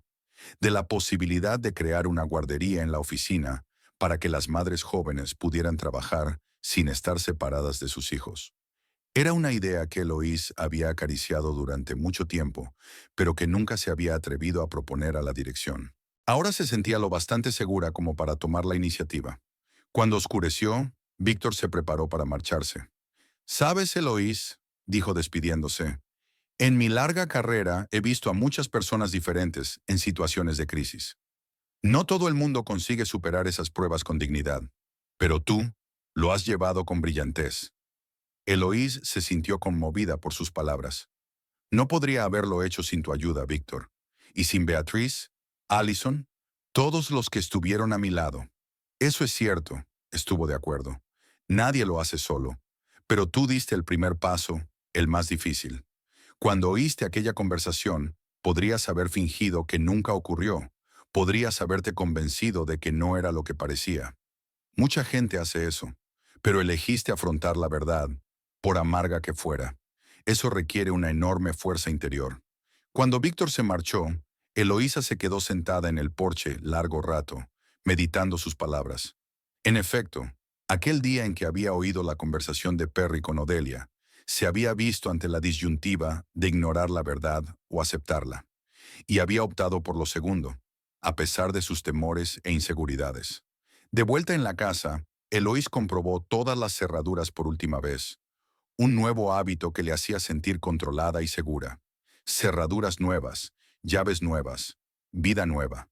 de la posibilidad de crear una guardería en la oficina para que las madres jóvenes pudieran trabajar sin estar separadas de sus hijos. Era una idea que Eloise había acariciado durante mucho tiempo, pero que nunca se había atrevido a proponer a la dirección. Ahora se sentía lo bastante segura como para tomar la iniciativa. Cuando oscureció, Víctor se preparó para marcharse. «¿Sabes, Eloise?», dijo despidiéndose, «en mi larga carrera he visto a muchas personas diferentes en situaciones de crisis. No todo el mundo consigue superar esas pruebas con dignidad, pero tú lo has llevado con brillantez». Eloise se sintió conmovida por sus palabras. «No podría haberlo hecho sin tu ayuda, Víctor. Y sin Beatriz, Allison, todos los que estuvieron a mi lado». «Eso es cierto», estuvo de acuerdo. «Nadie lo hace solo. Pero tú diste el primer paso, el más difícil. Cuando oíste aquella conversación, podrías haber fingido que nunca ocurrió. Podrías haberte convencido de que no era lo que parecía. Mucha gente hace eso, pero elegiste afrontar la verdad, por amarga que fuera. Eso requiere una enorme fuerza interior». Cuando Víctor se marchó, Eloísa se quedó sentada en el porche largo rato, meditando sus palabras. En efecto, aquel día en que había oído la conversación de Perry con Odelia, se había visto ante la disyuntiva de ignorar la verdad o aceptarla, y había optado por lo segundo, a pesar de sus temores e inseguridades. De vuelta en la casa, Eloise comprobó todas las cerraduras por última vez, un nuevo hábito que le hacía sentir controlada y segura. Cerraduras nuevas, llaves nuevas, vida nueva.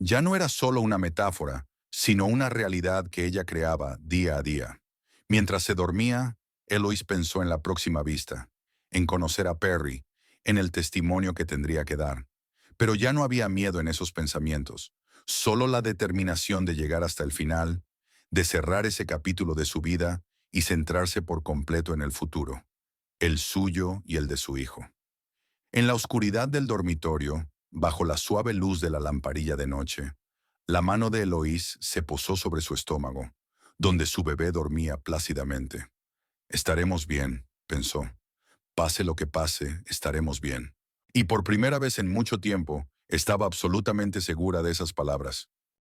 Ya no era solo una metáfora, sino una realidad que ella creaba día a día. Mientras se dormía, Eloise pensó en la próxima vista, en conocer a Perry, en el testimonio que tendría que dar. Pero ya no había miedo en esos pensamientos, solo la determinación de llegar hasta el final, de cerrar ese capítulo de su vida y centrarse por completo en el futuro, el suyo y el de su hijo. En la oscuridad del dormitorio, bajo la suave luz de la lamparilla de noche, la mano de Eloise se posó sobre su estómago, donde su bebé dormía plácidamente. «Estaremos bien», pensó. «Pase lo que pase, estaremos bien». Y por primera vez en mucho tiempo, estaba absolutamente segura de esas palabras.